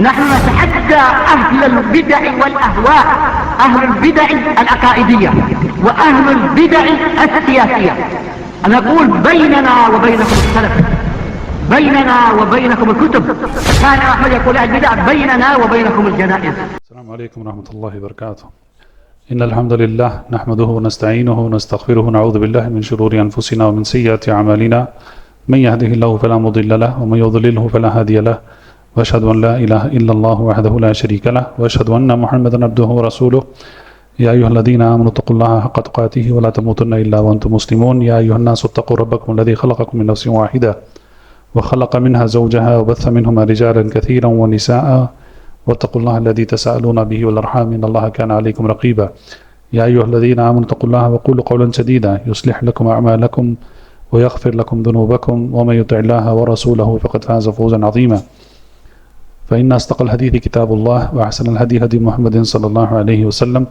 نحن نتحدى أهل البدع والأهواء، أهل البدع العقائدية وأهل البدع السياسية. نقول بيننا وبينكم السلف، بيننا وبينكم الكتب. كان أحمد يقول البدع بيننا وبينكم الجنائز. السلام عليكم ورحمة الله وبركاته. إن الحمد لله نحمده ونستعينه ونستغفره ونعوذ بالله من شرور أنفسنا ومن سيئات أعمالنا. من يهده الله فلا مضل له ومن يضلله فلا هادي له، وأشهد أن لا إله إلا الله وحده لا شريك له، وأشهد أن محمدا عبده ورسوله. يا أيها الذين آمنوا اتقوا الله حق تقاته ولا تموتن إلا وأنتم مسلمون. يا أيها الناس اتقوا ربكم الذي خلقكم من نفس واحدة وخلق منها زوجها وبث منهما رجالا كثيرا ونساء واتقوا الله الذي تساءلون به والأرحام إن الله كان عليكم رقيبا. يا أيها الذين آمنوا اتقوا الله وقولوا قولا سديدا يصلح لكم أعمالكم ويغفر لكم ذنوبكم ومن يطع الله ورسوله فقد فاز فوزا عظيما. فإن أصدق الحديث كتاب الله وأحسن الهدي هدي محمد صلى الله عليه وسلم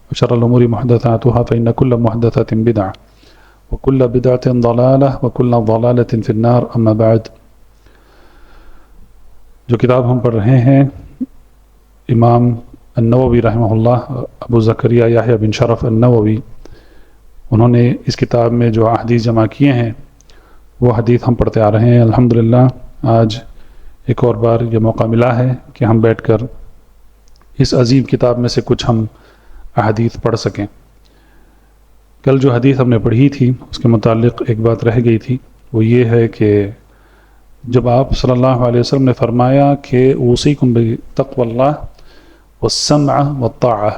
وشر الأمور محدثاتها فإن كل محدثة بدعة وكل بدعة ضلالة وكل ضلالة في النار. أما بعد، جو کتاب ہم پڑھ رہے ہیں امام النووی رحمہ اللہ، ابو زکریا یحییٰ بن شرف النووی، انہوں نے اس کتاب میں جو احادیث جمع کیے ہیں وہ حدیث ہم پڑھتے آ رہے ہیں. الحمدللہ آج ایک اور بار یہ موقع ملا ہے کہ ہم بیٹھ کر اس عظیم کتاب میں سے کچھ ہم احادیث پڑھ سکیں. کل جو حدیث ہم نے پڑھی تھی اس کے متعلق ایک بات رہ گئی تھی، وہ یہ ہے کہ جب آپ صلی اللہ علیہ وسلم نے فرمایا کہ اوصیکم بتقوی اللہ والسمع والطاعہ،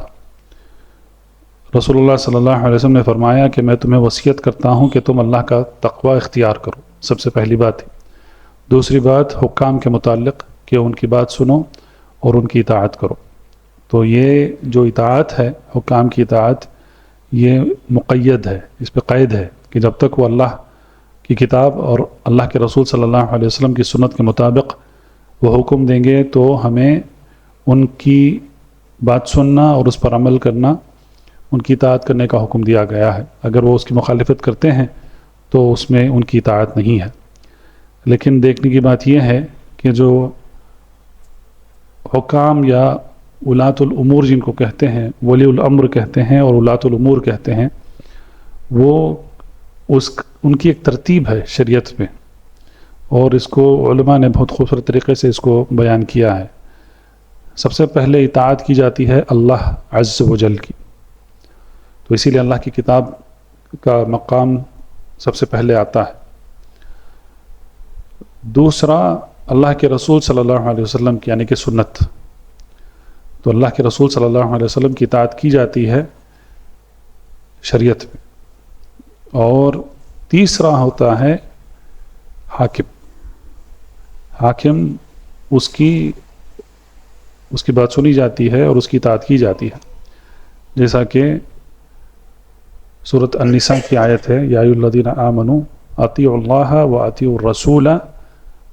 رسول اللہ صلی اللہ علیہ وسلم نے فرمایا کہ میں تمہیں وصیت کرتا ہوں کہ تم اللہ کا تقوی اختیار کرو. سب سے پہلی بات ہے. دوسری بات حکام کے متعلق کہ ان کی بات سنو اور ان کی اطاعت کرو. تو یہ جو اطاعت ہے، حکام کی اطاعت، یہ مقید ہے، اس پہ قید ہے کہ جب تک وہ اللہ کی کتاب اور اللہ کے رسول صلی اللہ علیہ وسلم کی سنت کے مطابق وہ حکم دیں گے تو ہمیں ان کی بات سننا اور اس پر عمل کرنا، ان کی اطاعت کرنے کا حکم دیا گیا ہے. اگر وہ اس کی مخالفت کرتے ہیں تو اس میں ان کی اطاعت نہیں ہے. لیکن دیکھنے کی بات یہ ہے کہ جو حکام یا ولاۃ الامور جن کو کہتے ہیں، ولی الامر کہتے ہیں اور ولاۃ الامور کہتے ہیں، وہ ان کی ایک ترتیب ہے شریعت میں، اور اس کو علماء نے بہت خوبصورت طریقے سے اس کو بیان کیا ہے. سب سے پہلے اطاعت کی جاتی ہے اللہ عز و جل کی، تو اسی لیے اللہ کی کتاب کا مقام سب سے پہلے آتا ہے. دوسرا اللہ کے رسول صلی اللہ علیہ وسلم کی یعنی کہ سنت، تو اللہ کے رسول صلی اللہ علیہ وسلم کی اطاعت کی جاتی ہے شریعت میں. اور تیسرا ہوتا ہے حاکم، اس کی بات سنی جاتی ہے اور اس کی اطاعت کی جاتی ہے. جیسا کہ سورۃ النساء کی آیت ہے، یا ایھا الذین آمنوا اطیعوا اللہ واطیعوا الرسول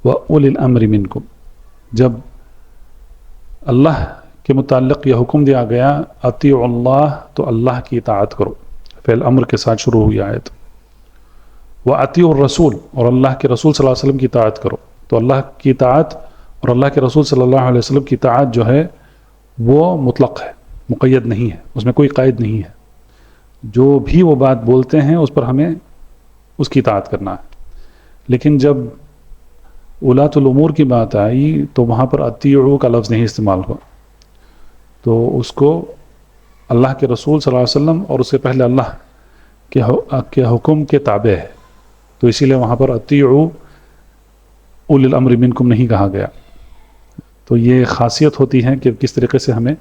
واولی الامر منکم. جب اللہ کے متعلق یہ حکم دیا گیا اطیعوا اللہ، تو اللہ کی اطاعت کرو، فعل امر کے ساتھ شروع ہوئی آیت. واطیعوا الرسول، اور اللہ کے رسول صلی اللہ علیہ وسلم کی اطاعت کرو. تو اللہ کی اطاعت اور اللہ کے رسول صلی اللہ علیہ وسلم کی اطاعت جو ہے وہ مطلق ہے، مقید نہیں ہے، اس میں کوئی قید نہیں ہے. جو بھی وہ بات بولتے ہیں اس پر ہمیں اس کی اطاعت کرنا ہے. لیکن جب ولاۃ الامور کی بات آئی تو وہاں پر اطیعوا کا لفظ نہیں استعمال ہوا، تو اس کو اللہ کے رسول صلی اللہ علیہ وسلم اور اس سے پہلے اللہ کے حکم کے تابع ہے. تو اسی لیے وہاں پر اطیعوا اولی الامر منکم نہیں کہا گیا. تو یہ خاصیت ہوتی ہے کہ کس طریقے سے ہمیں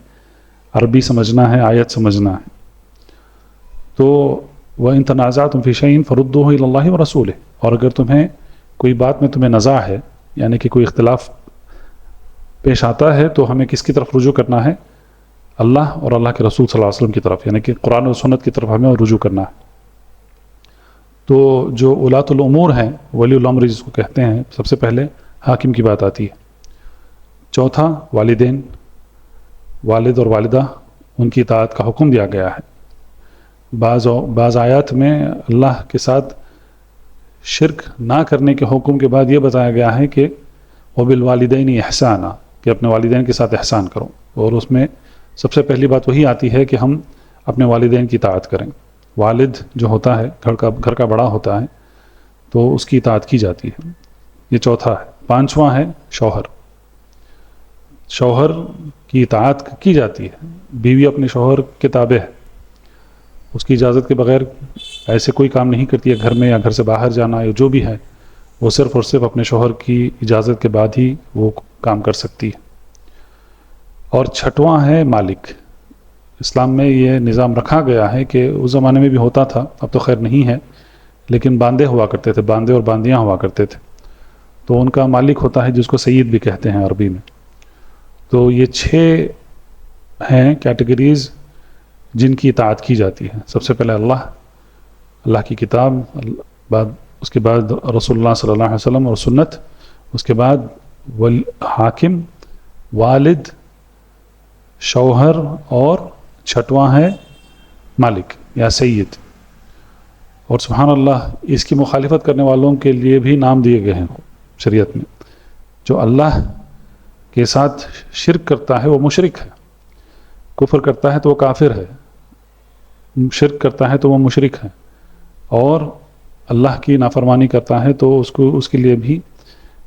عربی سمجھنا ہے، آیت سمجھنا ہے. تو وَإِن تَنَازَعْتُمْ فِي شَيْءٍ فَرُدُّوهُ إِلَى اللَّهِ وَرَسُولِهِ، اور اگر تمہیں کوئی بات میں تمہیں نزاع ہے، یعنی کہ کوئی اختلاف پیش آتا ہے، تو ہمیں کس کی طرف رجوع کرنا ہے؟ اللہ اور اللہ کے رسول صلی اللہ علیہ وسلم کی طرف، یعنی کہ قرآن و سنت کی طرف ہمیں رجوع کرنا ہے. تو جو ولاۃ الامور ہیں، ولی الامر جس کو کہتے ہیں، سب سے پہلے حاکم کی بات آتی ہے. چوتھا والدین، والد اور والدہ، ان کی اطاعت کا حکم دیا گیا ہے. بعض آیات میں اللہ کے ساتھ شرک نہ کرنے کے حکم کے بعد یہ بتایا گیا ہے کہ وبالوالدین احسانا، کہ اپنے والدین کے ساتھ احسان کرو، اور اس میں سب سے پہلی بات وہی آتی ہے کہ ہم اپنے والدین کی اطاعت کریں۔ والد جو ہوتا ہے گھر کا بڑا ہوتا ہے تو اس کی اطاعت کی جاتی ہے، یہ چوتھا ہے۔ پانچواں ہے شوہر، شوہر کی اطاعت کی جاتی ہے، بیوی اپنے شوہر کے تابع ہے، اس کی اجازت کے بغیر ایسے کوئی کام نہیں کرتی ہے گھر میں یا گھر سے باہر جانا یا جو بھی ہے، وہ صرف اور صرف اپنے شوہر کی اجازت کے بعد ہی وہ کام کر سکتی ہے۔ اور چھٹواں ہے مالک۔ اسلام میں یہ نظام رکھا گیا ہے کہ اس زمانے میں بھی ہوتا تھا، اب تو خیر نہیں ہے، لیکن باندے ہوا کرتے تھے، باندے اور باندیاں ہوا کرتے تھے، تو ان کا مالک ہوتا ہے جس کو سید بھی کہتے ہیں عربی میں۔ تو یہ 6 ہیں کیٹیگریز جن کی اطاعت کی جاتی ہے۔ سب سے پہلے اللہ کی کتاب، اس کے بعد رسول اللہ صلی اللہ علیہ وسلم اور سنت، اس کے بعد حاکم، والد، شوہر، اور چھٹواں ہے مالک یا سید۔ اور سبحان اللہ، اس کی مخالفت کرنے والوں کے لیے بھی نام دیے گئے ہیں شریعت میں۔ جو اللہ کے ساتھ شرک کرتا ہے وہ مشرک ہے، کفر کرتا ہے تو وہ کافر ہے، شرک کرتا ہے تو وہ مشرک ہے، اور اللہ کی نافرمانی کرتا ہے تو اس کے لیے بھی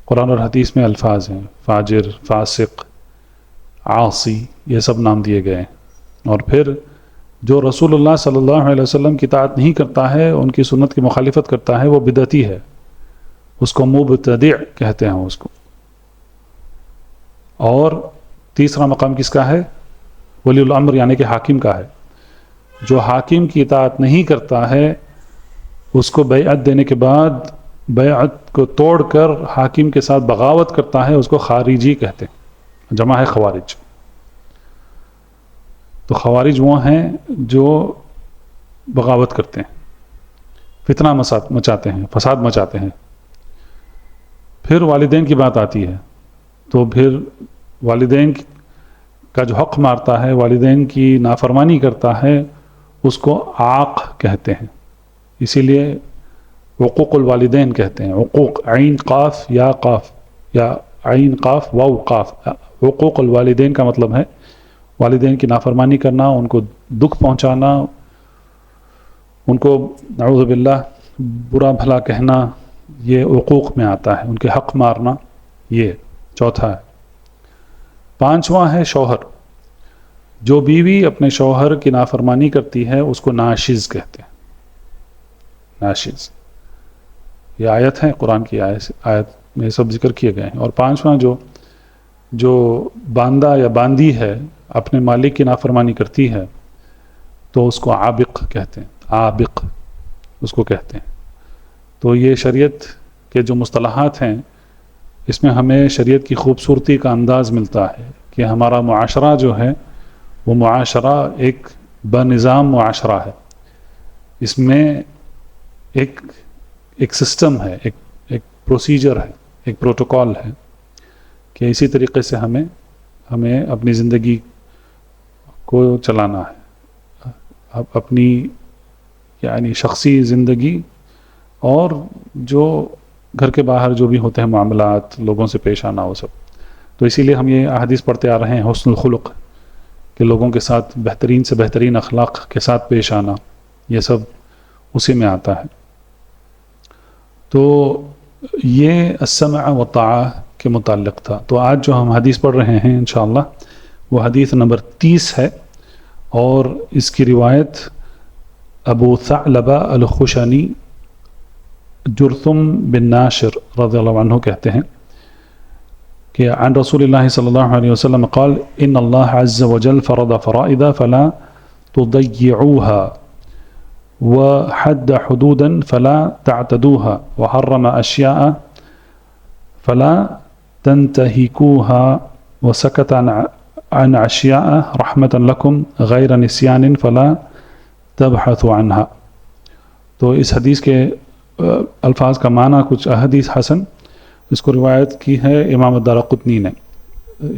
قرآن اور حدیث میں الفاظ ہیں، فاجر، فاسق، عاصی، یہ سب نام دیے گئے ہیں۔ اور پھر جو رسول اللہ صلی اللہ علیہ وسلم کی اطاعت نہیں کرتا ہے، ان کی سنت کی مخالفت کرتا ہے، وہ بدعتی ہے، اس کو مبتدع کہتے ہیں اس کو۔ اور تیسرا مقام کس کا ہے؟ ولی الامر یعنی کہ حاکم کا ہے۔ جو حاکم کی اطاعت نہیں کرتا ہے، اس کو بیعت دینے کے بعد بیعت کو توڑ کر حاکم کے ساتھ بغاوت کرتا ہے، اس کو خارجی کہتے ہیں، جمع ہے خوارج۔ تو خوارج وہ ہیں جو بغاوت کرتے ہیں، فتنہ مچاتے ہیں، فساد مچاتے ہیں۔ پھر والدین کی بات آتی ہے، تو پھر والدین کا جو حق مارتا ہے، والدین کی نافرمانی کرتا ہے، اس کو عاق کہتے ہیں۔ اسی لیے عقوق الوالدین کہتے ہیں، عقوق عین قاف یا قاف یا عین قاف واو قاف۔ عقوق الوالدین کا مطلب ہے والدین کی نافرمانی کرنا، ان کو دکھ پہنچانا، ان کو نعوذ باللہ برا بھلا کہنا، یہ عقوق میں آتا ہے، ان کے حق مارنا، یہ چوتھا ہے۔ پانچواں ہے شوہر۔ جو بیوی اپنے شوہر کی نافرمانی کرتی ہے اس کو ناشز کہتے ہیں، ناشز۔ یہ آیت ہے، قرآن کی آیت میں سب ذکر کیے گئے ہیں۔ اور پانچواں جو باندہ یا باندی ہے، اپنے مالک کی نافرمانی کرتی ہے، تو اس کو عابق کہتے ہیں، عابق اس کو کہتے ہیں۔ تو یہ شریعت کے جو مصطلحات ہیں، اس میں ہمیں شریعت کی خوبصورتی کا انداز ملتا ہے کہ ہمارا معاشرہ جو ہے وہ معاشرہ ایک بنظام معاشرہ ہے، اس میں ایک سسٹم ہے، ایک پروسیجر ہے، ایک پروٹوکول ہے کہ اسی طریقے سے ہمیں اپنی زندگی کو چلانا ہے، اپنی یعنی شخصی زندگی اور جو گھر کے باہر جو بھی ہوتے ہیں معاملات، لوگوں سے پیش آنا، وہ سب۔ تو اسی لیے ہم یہ احادیث پڑھتے آ رہے ہیں، حسن الخلق، کہ لوگوں کے ساتھ بہترین سے بہترین اخلاق کے ساتھ پیش آنا، یہ سب اسی میں آتا ہے۔ تو یہ السمع والطاعہ کے متعلق تھا۔ تو آج جو ہم حدیث پڑھ رہے ہیں انشاءاللہ وہ حدیث نمبر 30 ہے، اور اس کی روایت ابو ثعلبہ الخشنی جرثم بن ناشر رضی اللہ عنہ کہتے ہیں کہ عن رسول اللہ صلی اللہ علیہ وسلم قال ان اللہ عز وجل فرض فرائض فلا تضيعوها وحد حدودا فلا تعتدوها وحرم اشیاء فلا تنتهكوها وسكت عن اشیاء رحمة لكم غیر نسیان فلا تبحثوا عنها۔ تو اس حدیث کے الفاظ کا معنی کچھ احادیث حسن، اس کو روایت کی ہے امام الدارقطنی نے،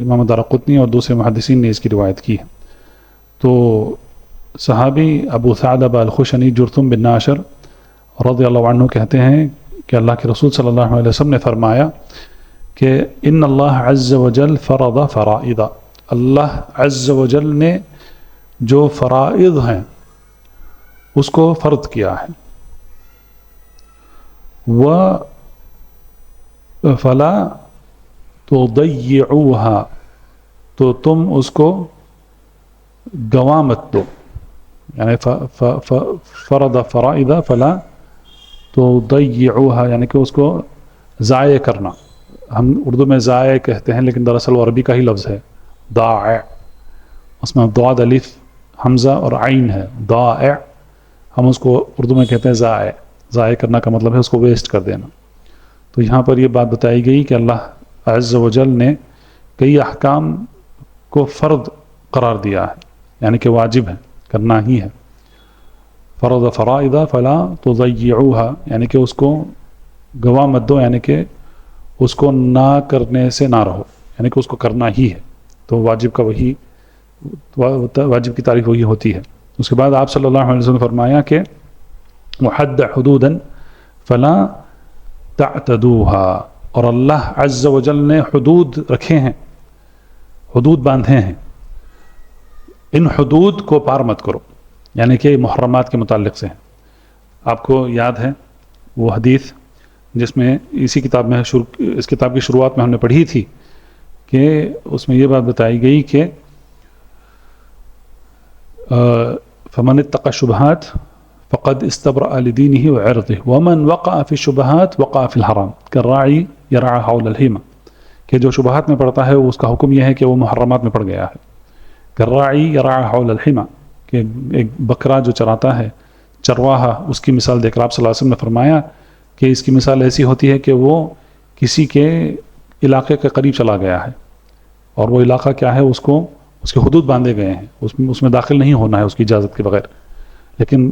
امام الدارقطنی اور دوسرے محدثین نے اس کی روایت کی ہے۔ تو صحابی ابو ثعلبہ الخشنی جرثم بن ناشر رضی اللہ عنہ کہتے ہیں کہ اللہ کے رسول صلی اللہ علیہ وسلم نے فرمایا کہ ان اللہ عز وجل فرض فرائض، اللہ عز وجل نے جو فرائض ہیں اس کو فرض کیا ہے، فلا تضيعوها، تو تم اس کو گنوا مت دو، یعنی فرض فرائض فلا تضيعوها، یعنی کہ اس کو ضائع کرنا. ہم اردو میں ضائع کہتے ہیں لیکن دراصل وہ عربی کا ہی لفظ ہے ضائع، اس میں ضاد الف حمزہ اور عین ہے، ضائع. ہم اس کو اردو میں کہتے ہیں ضائع. ضائع کرنا کا مطلب ہے اس کو ویسٹ کر دینا. تو یہاں پر یہ بات بتائی گئی کہ اللہ عز و جل نے کئی احکام کو فرض قرار دیا ہے، یعنی کہ واجب ہے، کرنا ہی ہے. فرض فرائض فلا تضيعوها، یعنی کہ اس کو گنوا مت دو، یعنی کہ اس کو نہ کرنے سے نہ رہو، یعنی کہ اس کو کرنا ہی ہے. تو واجب کا وہی، واجب کی تعریف وہی ہوتی ہے. اس کے بعد آپ صلی اللہ علیہ وسلم نے فرمایا کہ وحد حدودا فلا تعتدوها، اور اللہ عز و جل نے حدود رکھے ہیں، حدود باندھے ہیں، ان حدود کو پار مت کرو، یعنی کہ محرمات کے متعلق سے ہیں. آپ کو یاد ہے وہ حدیث جس میں اسی کتاب میں اس کتاب کی شروعات میں ہم نے پڑھی تھی کہ اس میں یہ بات بتائی گئی کہ فمن اتقى الشبهات فقد استبرأ لدينه وعرضه ومن وقع في الشبهات وقع في الحرام كالراعي يرعى حول الحمى، کہ جو شبہات میں پڑتا ہے اس کا حکم یہ ہے کہ وہ محرمات میں پڑ گیا ہے. كالراعي يرعى حول الحمى، کہ ایک بکرا جو چراتا ہے، چرواہا، اس کی مثال دے کر آپ صلی اللہ علیہ وسلم نے فرمایا کہ اس کی مثال ایسی ہوتی ہے کہ وہ کسی کے علاقے کے قریب چلا گیا ہے اور وہ علاقہ کیا ہے، اس کے حدود باندھے گئے ہیں، اس میں داخل نہیں ہونا ہے اس کی اجازت کے بغیر. لیکن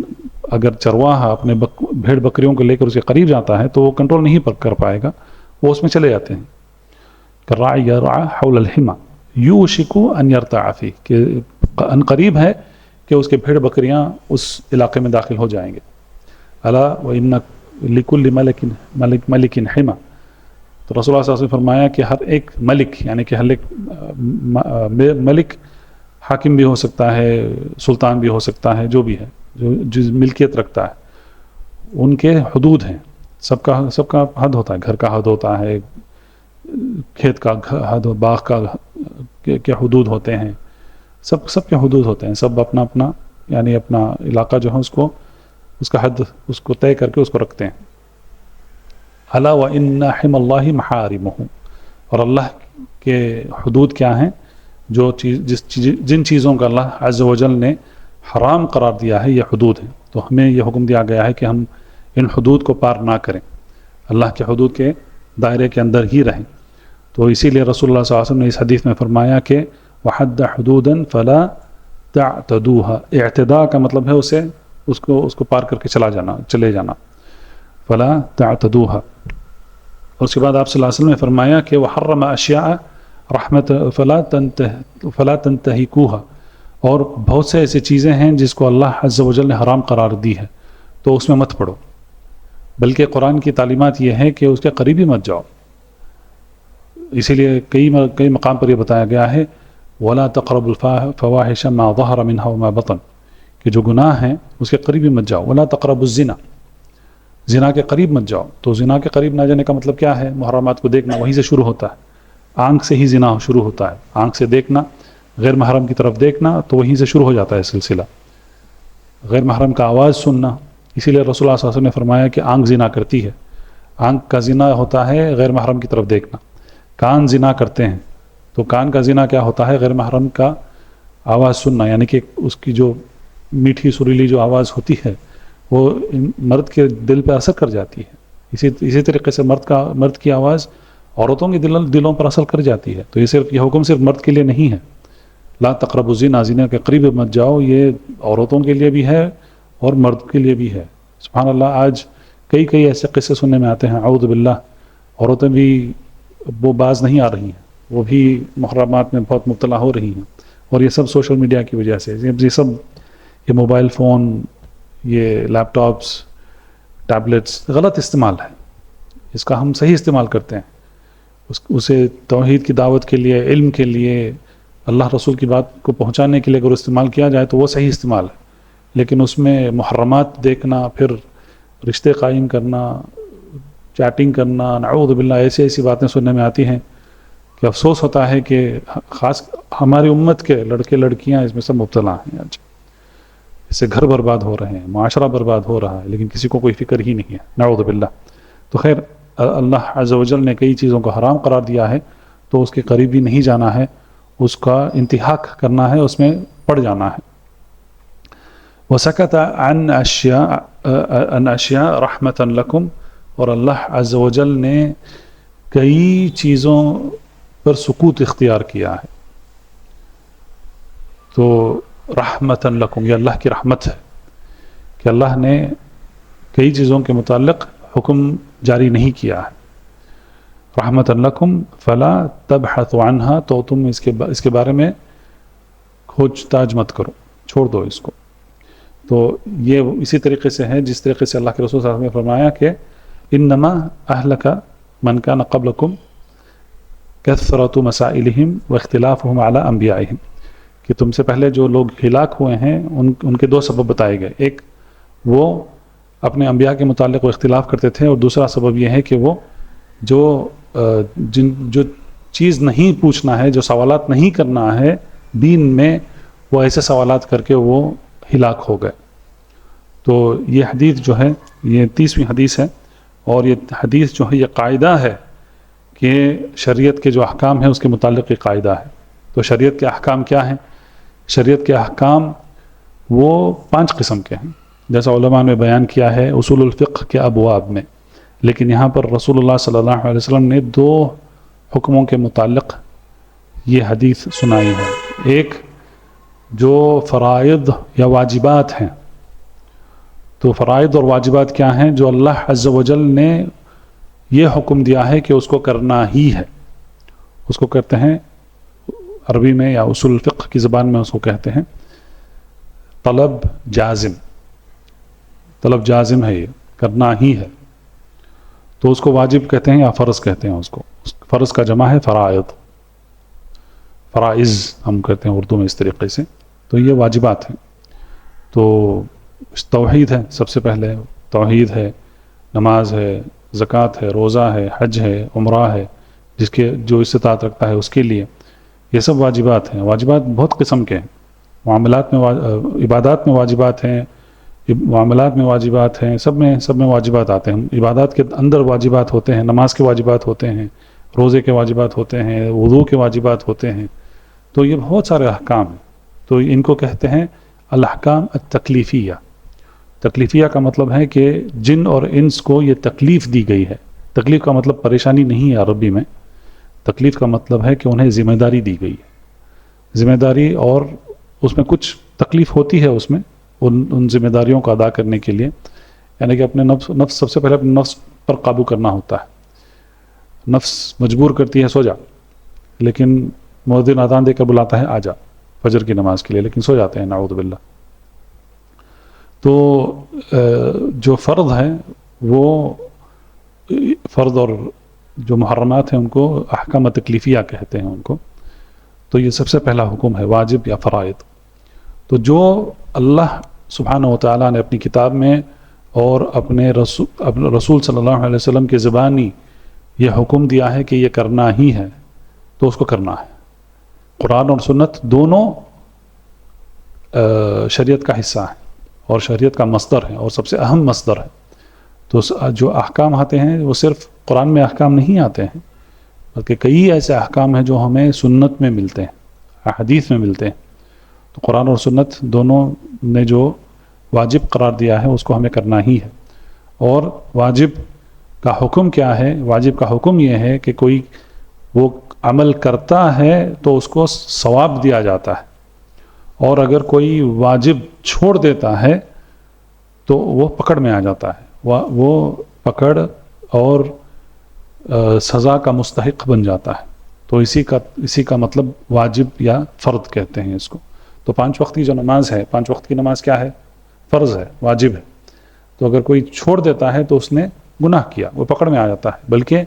اگر چرواہا اپنے بھیڑ بکریوں کو لے کر اس کے قریب جاتا ہے تو وہ کنٹرول نہیں کر پائے گا، وہ اس میں چلے جاتے ہیں. کالراعی یرعی حول الحمى یوشک ان یرتع فیہ، کہ ان قریب ہے کہ اس کے بھیڑ بکریاں اس علاقے میں داخل ہو جائیں گے. الا وان لکل ملک حمى، تو رسول اللہ صلی اللہ علیہ وسلم نے فرمایا کہ ہر ایک ملک، یعنی کہ ہر ایک ملک حاکم بھی ہو سکتا ہے، سلطان بھی ہو سکتا ہے، جو بھی ہے، جو ملکیت رکھتا ہے، ان کے حدود ہیں. سب کا حد ہوتا ہے، گھر کا حد ہوتا ہے، کھیت کا حد، باغ کا کے حدود ہوتے ہیں، سب کے حدود ہوتے ہیں. سب اپنا اپنا یعنی اپنا علاقہ جو ہے اس کا حد اس کو طے کر کے اس کو رکھتے ہیں. الا وان حمى الله محارمه، اور اللہ کے حدود کیا ہیں، جن چیزوں کا اللہ عز و جل نے حرام قرار دیا ہے، یہ حدود ہیں. تو ہمیں یہ حکم دیا گیا ہے کہ ہم ان حدود کو پار نہ کریں، اللہ کے حدود کے دائرے کے اندر ہی رہیں. تو اسی لیے رسول اللہ صلی اللہ علیہ وسلم نے اس حدیث میں فرمایا کہ وحد حدودا فلا تعتدوها، اعتداء کا مطلب ہے اس کو پار کر کے چلے جانا، فلا تعتدوها. اور اس کے بعد آپ صلی اللہ علیہ وسلم نے فرمایا کہ وحرم اشیاء رحمت فلا تنتهكوها، اور بہت سے ایسی چیزیں ہیں جس کو اللہ عز و جل نے حرام قرار دی ہے تو اس میں مت پڑو، بلکہ قرآن کی تعلیمات یہ ہے کہ اس کے قریب ہی مت جاؤ. اسی لیے کئی مقام پر یہ بتایا گیا ہے ولا تقربوا الفواحش ما ظهر منها وما بطن، کہ جو گناہ ہیں اس کے قریب ہی مت جاؤ. ولا تقربوا الزنا، زنا کے قریب مت جاؤ. تو زنا کے قریب نہ جانے کا مطلب کیا ہے، محرمات کو دیکھنا وہیں سے شروع ہوتا ہے، آنکھ سے ہی زنا شروع ہوتا ہے. آنکھ سے دیکھنا، غیر محرم کی طرف دیکھنا، تو وہیں سے شروع ہو جاتا ہے سلسلہ. غیر محرم کا آواز سننا، اسی لیے رسول اللہ صلی اللہ علیہ وسلم نے فرمایا کہ آنکھ زنا کرتی ہے. آنکھ کا زنا ہوتا ہے غیر محرم کی طرف دیکھنا. کان زنا کرتے ہیں، تو کان کا زنا کیا ہوتا ہے، غیر محرم کا آواز سننا، یعنی کہ اس کی جو میٹھی سریلی جو آواز ہوتی ہے وہ مرد کے دل پہ اثر کر جاتی ہے. اسی طریقے سے مرد کی آواز عورتوں کے دلوں پر اثر کر جاتی ہے. تو یہ حکم صرف مرد کے لیے نہیں ہے، لا تقربوا الزنا، زنا کے قریب مت جاؤ، یہ عورتوں کے لیے بھی ہے اور مرد کے لیے بھی ہے. سبحان اللہ، آج کئی ایسے قصے سننے میں آتے ہیں، اعوذ باللہ، عورتیں بھی وہ باز نہیں آ رہی ہیں، وہ بھی محرمات میں بہت مبتلا ہو رہی ہیں. اور یہ سب سوشل میڈیا کی وجہ سے، یہ موبائل فون، یہ لیپ ٹاپس، ٹیبلٹس غلط استعمال ہے. اس کا ہم صحیح استعمال کرتے ہیں اسے توحید کی دعوت کے لیے، علم کے لیے، اللہ رسول کی بات کو پہنچانے کے لیے اگر استعمال کیا جائے تو وہ صحیح استعمال ہے، لیکن اس میں محرمات دیکھنا، پھر رشتے قائم کرنا، چیٹنگ کرنا، نعوذ باللہ ایسی باتیں سننے میں آتی ہیں کہ افسوس ہوتا ہے کہ خاص ہماری امت کے لڑکے لڑکیاں اس میں سب مبتلا ہیں آج. اس سے گھر برباد ہو رہے ہیں، معاشرہ برباد ہو رہا ہے، لیکن کسی کو کوئی فکر ہی نہیں ہے، نعوذ باللہ. تو خیر اللہ عز و جل نے کئی چیزوں کو حرام قرار دیا ہے تو اس کے قریب بھی نہیں جانا ہے، اس کا انتہاک کرنا ہے، اس میں پڑ جانا ہے. وَسَكَتَ عَنْ أَشْيَاءَ رَحْمَةً لَكُمْ، اور اللہ عز و جل نے کئی چیزوں پر سکوت اختیار کیا ہے. تو رحمتاً لکم، یہ اللہ کی رحمت ہے کہ اللہ نے کئی چیزوں کے متعلق حکم جاری نہیں کیا ہے. رحمتاً لکم فلا تبحثوا عنہا، تو تم اس کے بارے میں کھوج تاج مت کرو، چھوڑ دو اس کو. تو یہ اسی طریقے سے ہے جس طریقے سے اللہ کے رسول صلی اللہ علیہ وسلم نے فرمایا کہ انما اہلک من کان قبلکم کثرت مسائلہم واختلافہم علی انبیائہم، کہ تم سے پہلے جو لوگ ہلاک ہوئے ہیں ان کے دو سبب بتائے گئے. ایک وہ اپنے انبیاء کے متعلق وہ اختلاف کرتے تھے، اور دوسرا سبب یہ ہے کہ وہ جو چیز نہیں پوچھنا ہے، جو سوالات نہیں کرنا ہے دین میں، وہ ایسے سوالات کر کے وہ ہلاک ہو گئے. تو یہ حدیث جو ہے یہ 30ویں حدیث ہے، اور یہ حدیث جو ہے یہ قاعدہ ہے کہ شریعت کے جو احکام ہیں اس کے متعلق یہ قاعدہ ہے. تو شریعت کے احکام کیا ہیں؟ شریعت کے احکام وہ 5 قسم کے ہیں، جیسا علماء نے بیان کیا ہے اصول الفقہ کے ابواب میں. لیکن یہاں پر رسول اللہ صلی اللہ علیہ وسلم نے 2 حکموں کے متعلق یہ حدیث سنائی ہے. ایک جو فرائض یا واجبات ہیں، تو فرائض اور واجبات کیا ہیں؟ جو اللہ عز و جل نے یہ حکم دیا ہے کہ اس کو کرنا ہی ہے، اس کو کہتے ہیں عربی میں یا اصول الفقہ کی زبان میں اس کو کہتے ہیں طلب جازم. طلب جازم ہے، یہ کرنا ہی ہے، تو اس کو واجب کہتے ہیں یا فرض کہتے ہیں. اس کو فرض کا جمع ہے فرائض، فرائض ہم کہتے ہیں اردو میں اس طریقے سے. تو یہ واجبات ہیں. تو توحید ہے، سب سے پہلے توحید ہے، نماز ہے، زکوٰۃ ہے، روزہ ہے، حج ہے، عمرہ ہے، جو استطاعت رکھتا ہے اس کے لیے. یہ سب واجبات ہیں. واجبات بہت قسم کے ہیں، معاملات میں عبادات میں واجبات ہیں، معاملات میں واجبات ہیں، سب میں واجبات آتے ہیں. عبادات کے اندر واجبات ہوتے ہیں، نماز کے واجبات ہوتے ہیں، روزے کے واجبات ہوتے ہیں، وضو کے واجبات ہوتے ہیں. تو یہ بہت سارے احکام ہیں. تو ان کو کہتے ہیں الاحکام التکلیفیہ. تکلیفیہ کا مطلب ہے کہ جن اور انس کو یہ تکلیف دی گئی ہے. تکلیف کا مطلب پریشانی نہیں ہے عربی میں، تکلیف کا مطلب ہے کہ انہیں ذمہ داری دی گئی ہے. ذمہ داری، اور اس میں کچھ تکلیف ہوتی ہے اس میں ان ذمہ داریوں کو ادا کرنے کے لیے. یعنی کہ اپنے نفس سب سے پہلے اپنے نفس پر قابو کرنا ہوتا ہے. نفس مجبور کرتی ہے سو جا، لیکن مؤذن اذان دے کر بلاتا ہے آ جا فجر کی نماز کے لیے، لیکن سو جاتے ہیں نعوذ باللہ. تو جو فرض ہیں وہ فرض، اور جو محرمات ہیں ان کو احکام تکلیفیہ کہتے ہیں ان کو. تو یہ سب سے پہلا حکم ہے واجب یا فرائض. تو جو اللہ سبحانہ و تعالیٰ نے اپنی کتاب میں اور اپنے رسول صلی اللہ علیہ وسلم کی زبانی یہ حکم دیا ہے کہ یہ کرنا ہی ہے، تو اس کو کرنا ہے. قرآن اور سنت دونوں شریعت کا حصہ ہیں اور شریعت کا مصدر ہے، اور سب سے اہم مصدر ہے. تو جو احکام آتے ہیں وہ صرف قرآن میں احکام نہیں آتے ہیں، بلکہ کئی ایسے احکام ہیں جو ہمیں سنت میں ملتے ہیں، حدیث میں ملتے ہیں. تو قرآن اور سنت دونوں نے جو واجب قرار دیا ہے اس کو ہمیں کرنا ہی ہے. اور واجب کا حکم کیا ہے؟ واجب کا حکم یہ ہے کہ کوئی وہ عمل کرتا ہے تو اس کو ثواب دیا جاتا ہے، اور اگر کوئی واجب چھوڑ دیتا ہے تو وہ پکڑ میں آ جاتا ہے، وہ پکڑ اور سزا کا مستحق بن جاتا ہے. تو اسی کا مطلب واجب یا فرض کہتے ہیں اس کو. تو 5 وقت کی جو نماز ہے، 5 وقت کی نماز کیا ہے؟ فرض ہے، واجب ہے. تو اگر کوئی چھوڑ دیتا ہے تو اس نے گناہ کیا، وہ پکڑ میں آ جاتا ہے. بلکہ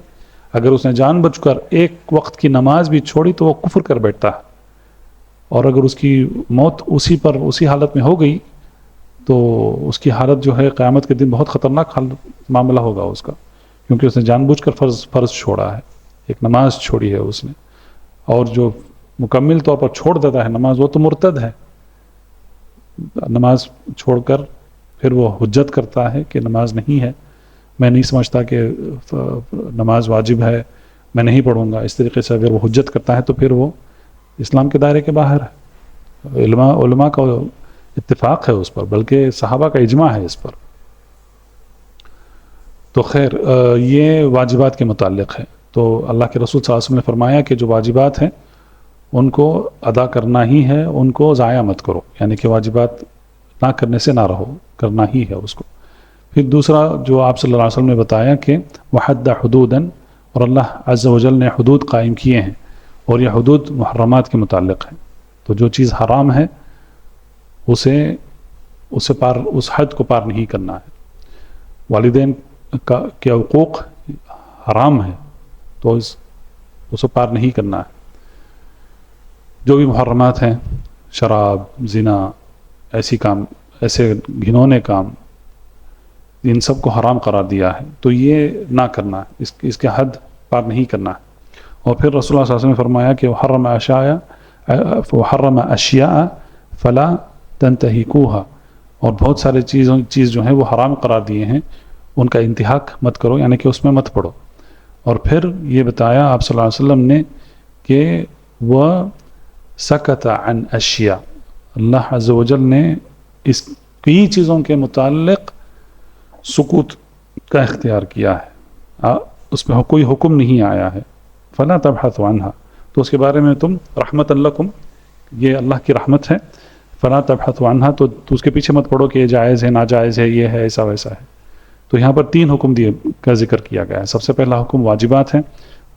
اگر اس نے جان بوجھ کر ایک وقت کی نماز بھی چھوڑی تو وہ کفر کر بیٹھتا ہے، اور اگر اس کی موت اسی حالت میں ہو گئی تو اس کی حالت جو ہے قیامت کے دن بہت خطرناک معاملہ ہوگا اس کا، کیونکہ اس نے جان بوجھ کر فرض چھوڑا ہے، ایک نماز چھوڑی ہے اس نے. اور جو مکمل طور پر چھوڑ دیتا ہے نماز، وہ تو مرتد ہے. نماز چھوڑ کر پھر وہ حجت کرتا ہے کہ نماز نہیں ہے، میں نہیں سمجھتا کہ نماز واجب ہے، میں نہیں پڑھوں گا. اس طریقے سے اگر وہ حجت کرتا ہے تو پھر وہ اسلام کے دائرے کے باہر ہے. علماء کا اتفاق ہے اس پر، بلکہ صحابہ کا اجماع ہے اس پر. تو خیر یہ واجبات کے متعلق ہے. تو اللہ کے رسول صلی اللہ علیہ وسلم نے فرمایا کہ جو واجبات ہیں ان کو ادا کرنا ہی ہے، ان کو ضائع مت کرو، یعنی کہ واجبات نہ کرنے سے نہ رہو، کرنا ہی ہے اس کو. پھر دوسرا جو آپ صلی اللہ علیہ وسلم نے بتایا کہ وحد حدوداً، اور اللہ عز و جل نے حدود قائم کیے ہیں، اور یہ حدود محرمات کے متعلق ہیں. تو جو چیز حرام ہے اس حد کو پار نہیں کرنا ہے. والدین کے حقوق حرام ہے تو اسے پار نہیں کرنا ہے. جو بھی محرمات ہیں، شراب، زنا، ایسے گھنونے کام، ان سب کو حرام قرار دیا ہے، تو یہ نہ کرنا ہے، اس کے حد پار نہیں کرنا ہے. اور پھر رسول اللہ صلی اللہ علیہ وسلم نے فرمایا کہ وحرم اشیاء فلا تنتہکوها، اور بہت سارے چیز جو ہیں وہ حرام قرار دیے ہیں، ان کا انتہاک مت کرو، یعنی کہ اس میں مت پڑو. اور پھر یہ بتایا آپ صلی اللہ علیہ وسلم نے کہ وہ سکت عن اشیاء، اللہ عز و جل نے اس کئی چیزوں کے متعلق سکوت کا اختیار کیا ہے، اس میں کوئی حکم نہیں آیا ہے. فلا تبحثوا عنها، تو اس کے بارے میں تم رحمت لکم، یہ اللہ کی رحمت ہے. فلا تبحثوا عنها، تو اس کے پیچھے مت پڑو کہ یہ جائز ہے، ناجائز ہے، یہ ہے، ایسا ویسا ہے. تو یہاں پر 3 حکم کا ذکر کیا گیا ہے. سب سے پہلا حکم واجبات ہیں،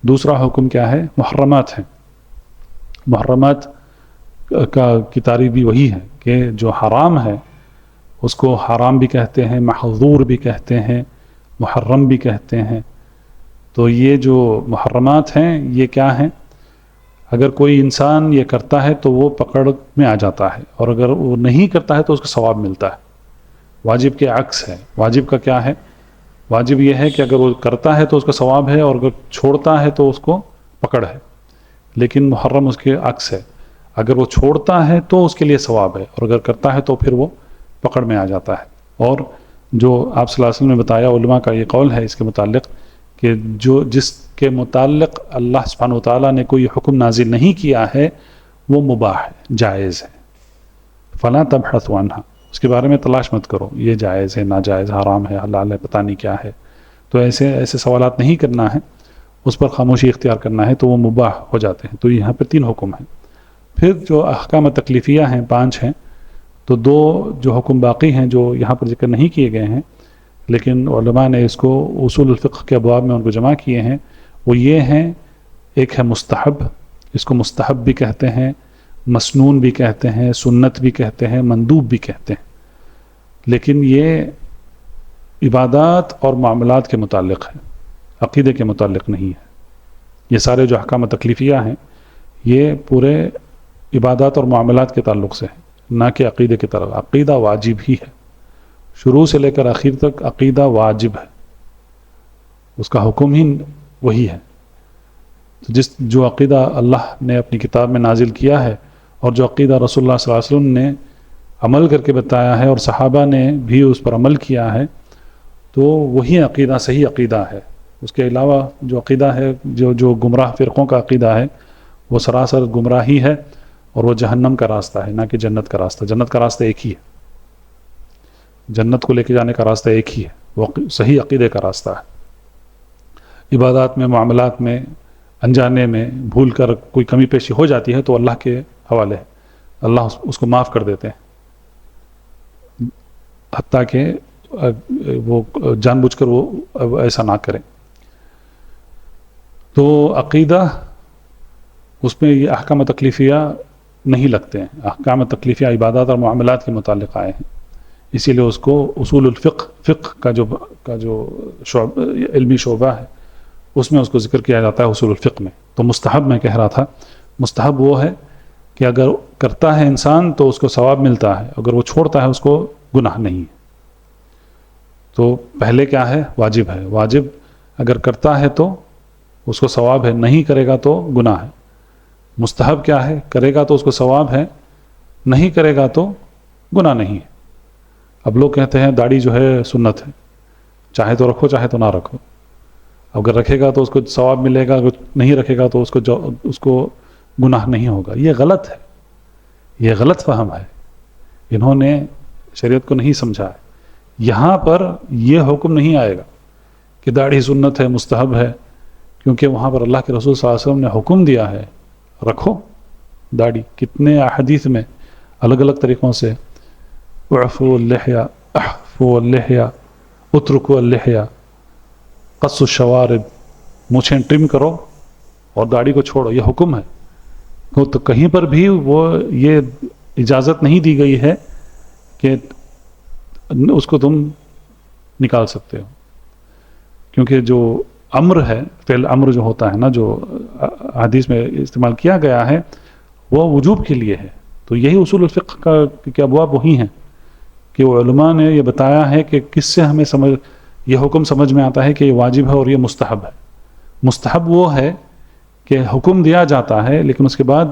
دوسرا حکم کیا ہے؟ محرمات ہیں. محرمات کی تعریف بھی وہی ہے کہ جو حرام ہے اس کو حرام بھی کہتے ہیں، محظور بھی کہتے ہیں، محرم بھی کہتے ہیں. تو یہ جو محرمات ہیں یہ کیا ہیں؟ اگر کوئی انسان یہ کرتا ہے تو وہ پکڑ میں آ جاتا ہے، اور اگر وہ نہیں کرتا ہے تو اس کو ثواب ملتا ہے. واجب کے عکس ہے. واجب کا کیا ہے؟ واجب یہ ہے کہ اگر وہ کرتا ہے تو اس کا ثواب ہے، اور اگر چھوڑتا ہے تو اس کو پکڑ ہے. لیکن محرم اس کے عکس ہے، اگر وہ چھوڑتا ہے تو اس کے لیے ثواب ہے، اور اگر کرتا ہے تو پھر وہ پکڑ میں آ جاتا ہے. اور جو آپ صلی اللہ علیہ وسلم نے بتایا، علماء کا یہ قول ہے اس کے متعلق کہ جس کے متعلق اللہ سبحانہ وتعالیٰ نے کوئی حکم نازل نہیں کیا ہے وہ مباح ہے، جائز ہے. فلا تبحثوا عنها، اس کے بارے میں تلاش مت کرو، یہ جائز ہے، ناجائز، حرام ہے، حلال ہے، پتہ نہیں کیا ہے. تو ایسے سوالات نہیں کرنا ہے، اس پر خاموشی اختیار کرنا ہے، تو وہ مباح ہو جاتے ہیں. تو یہاں پہ 3 حکم ہیں. پھر جو احکام تکلیفیہ ہیں 5 ہیں، تو 2 جو حکم باقی ہیں جو یہاں پر ذکر نہیں کیے گئے ہیں، لیکن علماء نے اس کو اصول الفقہ کے ابواب میں ان کو جمع کیے ہیں. وہ یہ ہیں، ایک ہے مستحب، اس کو مستحب بھی کہتے ہیں، مسنون بھی کہتے ہیں، سنت بھی کہتے ہیں، مندوب بھی کہتے ہیں. لیکن یہ عبادات اور معاملات کے متعلق ہے، عقیدے کے متعلق نہیں ہے. یہ سارے جو احکام تکلیفیہ ہیں یہ پورے عبادات اور معاملات کے تعلق سے ہیں، نہ کہ عقیدے کی طرف. عقیدہ واجب ہی ہے، شروع سے لے کر آخر تک عقیدہ واجب ہے، اس کا حکم ہی وہی ہے. جو عقیدہ اللہ نے اپنی کتاب میں نازل کیا ہے، اور جو عقیدہ رسول اللہ صلی اللہ علیہ وسلم نے عمل کر کے بتایا ہے، اور صحابہ نے بھی اس پر عمل کیا ہے، تو وہی عقیدہ صحیح عقیدہ ہے. اس کے علاوہ جو عقیدہ ہے، جو گمراہ فرقوں کا عقیدہ ہے، وہ سراسر گمراہی ہے، اور وہ جہنم کا راستہ ہے، نہ کہ جنت کا راستہ. جنت کا راستہ ایک ہی ہے، جنت کو لے کے جانے کا راستہ ایک ہی ہے، وہ صحیح عقیدے کا راستہ ہے. عبادات میں، معاملات میں، انجانے میں بھول کر کوئی کمی پیشی ہو جاتی ہے تو اللہ کے حوالے ہے، اللہ اس کو معاف کر دیتے ہیں، حتیٰ کہ وہ جان بوجھ کر وہ ایسا نہ کریں. تو عقیدہ اس میں یہ احکام تکلیفیہ نہیں لگتے ہیں. احکام تکلیفیہ عبادات اور معاملات کے متعلق آئے ہیں، اسی لیے اس کو اصول الفقہ، فقہ کا جو علمی شعبہ ہے، اس میں اس کو ذکر کیا جاتا ہے اصول الفقہ میں. تو مستحب میں کہہ رہا تھا، مستحب وہ ہے کہ اگر کرتا ہے انسان تو اس کو ثواب ملتا ہے، اگر وہ چھوڑتا ہے اس کو گناہ نہیں ہے. تو پہلے کیا ہے؟ واجب ہے. واجب اگر کرتا ہے تو اس کو ثواب ہے، نہیں کرے گا تو گناہ ہے. مستحب کیا ہے؟ کرے گا تو اس کو ثواب ہے، نہیں کرے گا تو گناہ نہیں ہے. اب لوگ کہتے ہیں داڑھی جو ہے سنت ہے، چاہے تو رکھو چاہے تو نہ رکھو. اگر رکھے گا تو اس کو ثواب ملے گا، اگر نہیں رکھے گا تو اس کو گناہ نہیں ہوگا. یہ غلط ہے، یہ غلط فہم ہے. انہوں نے شریعت کو نہیں سمجھا ہے. یہاں پر یہ حکم نہیں آئے گا کہ داڑھی سنت ہے، مستحب ہے، کیونکہ وہاں پر اللہ کے رسول صلی اللہ علیہ وسلم نے حکم دیا ہے رکھو داڑھی. کتنے احادیث میں الگ الگ طریقوں سے اعفوا اللحیہ، احفوا اللحیہ، اترکوا اللحیہ، قص الشوارب، مونچھیں ٹرم کرو اور داڑھی کو چھوڑو، یہ حکم ہے. تو کہیں پر بھی وہ یہ اجازت نہیں دی گئی ہے کہ اس کو تم نکال سکتے ہو. کیونکہ جو امر ہے، فعل امر جو ہوتا ہے نا، جو حدیث میں استعمال کیا گیا ہے، وہ وجوب کے لیے ہے. تو یہی اصول الفقہ کے ابواب وہی ہیں کہ وہ علماء نے یہ بتایا ہے کہ کس سے ہمیں یہ حکم سمجھ میں آتا ہے کہ یہ واجب ہے اور یہ مستحب ہے. مستحب وہ ہے کہ حکم دیا جاتا ہے لیکن اس کے بعد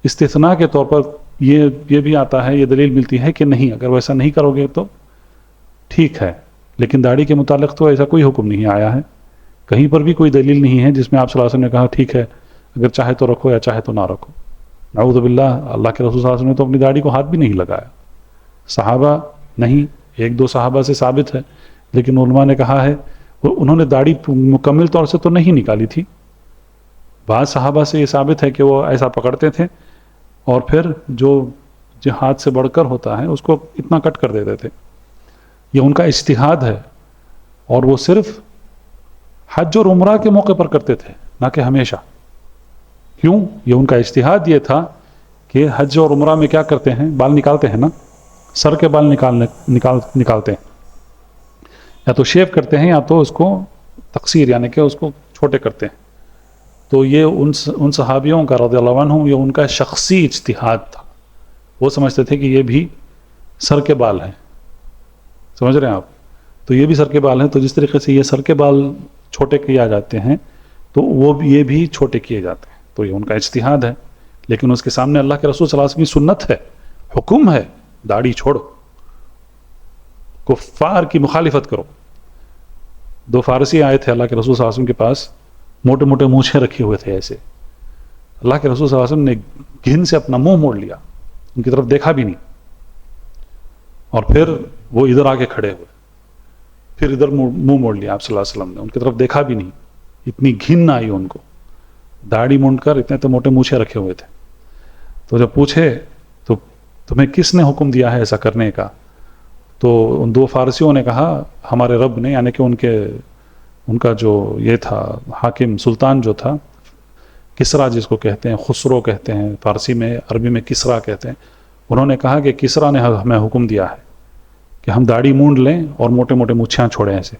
استثناء کے طور پر یہ بھی آتا ہے، یہ دلیل ملتی ہے کہ نہیں، اگر ویسا نہیں کرو گے تو ٹھیک ہے. لیکن داڑھی کے متعلق تو ایسا کوئی حکم نہیں آیا ہے، کہیں پر بھی کوئی دلیل نہیں ہے جس میں آپ صلی اللہ علیہ وسلم نے کہا ٹھیک ہے اگر چاہے تو رکھو یا چاہے تو نہ رکھو. نعوذ باللہ، اللہ کے رسول صلی اللہ علیہ وسلم نے تو اپنی داڑھی کو ہاتھ بھی نہیں لگایا. صحابہ نہیں، ایک دو صحابہ سے ثابت ہے، لیکن علماء نے کہا ہے انہوں نے داڑھی مکمل طور سے تو نہیں نکالی تھی. بعض صحابہ سے یہ ثابت ہے کہ وہ ایسا پکڑتے تھے اور پھر جو ہاتھ سے بڑھ کر ہوتا ہے اس کو اتنا کٹ کر دیتے تھے. یہ ان کا اجتہاد ہے اور وہ صرف حج اور عمرہ کے موقع پر کرتے تھے، نہ کہ ہمیشہ. کیوں؟ یہ ان کا اجتہاد یہ تھا کہ حج اور عمرہ میں کیا کرتے ہیں؟ بال نکالتے ہیں نا، سر کے بال نکالتے ہیں، یا تو شیو کرتے ہیں یا تو اس کو تقصیر یعنی کہ اس کو چھوٹے کرتے ہیں. تو یہ ان صحابیوں کا رضی اللہ عنہم، یہ ان کا شخصی اجتہاد تھا. وہ سمجھتے تھے کہ یہ بھی سر کے بال ہیں، سمجھ رہے ہیں آپ؟ تو یہ بھی سر کے بال ہیں، تو جس طریقے سے یہ سر کے بال چھوٹے کیا جاتے ہیں تو وہ یہ بھی چھوٹے کیے جاتے ہیں. تو یہ ان کا اجتہاد ہے، لیکن اس کے سامنے اللہ کے رسول صلی اللہ علیہ وسلم کی سنت ہے، حکم ہے داڑھی چھوڑو، کفار کی مخالفت کرو. دو فارسی آئے تھے اللہ کے رسول صلی اللہ علیہ وسلم کے پاس، موٹے موٹے مونچھیں رکھے ہوئے تھے ایسے. اللہ کے رسول صلی اللہ علیہ وسلم نے گھن سے اپنا منہ موڑ لیا، ان کی طرف دیکھا بھی نہیں، اور پھر وہ ادھر آ کے کھڑے ہوئے، پھر ادھر منہ موڑ لیا آپ صلی اللہ علیہ وسلم نے، ان کی طرف دیکھا بھی نہیں. اتنی گھن آئی ان کو، داڑھی مونڈ کر اتنے تو موٹے مونچھیں رکھے ہوئے تھے. تو جب پوچھے تو تمہیں کس نے حکم دیا ہے ایسا کرنے کا؟ تو ان دو فارسیوں نے کہا ہمارے رب نے، یعنی کہ ان کا جو یہ تھا حاکم سلطان جو تھا، کسرا جس کو کہتے ہیں، خسرو کہتے ہیں فارسی میں، عربی میں کسرا کہتے ہیں. انہوں نے کہا کہ کسرا نے ہمیں حکم دیا ہے کہ ہم داڑھی مونڈ لیں اور موٹے موٹے مونچھیں چھوڑیں ایسے.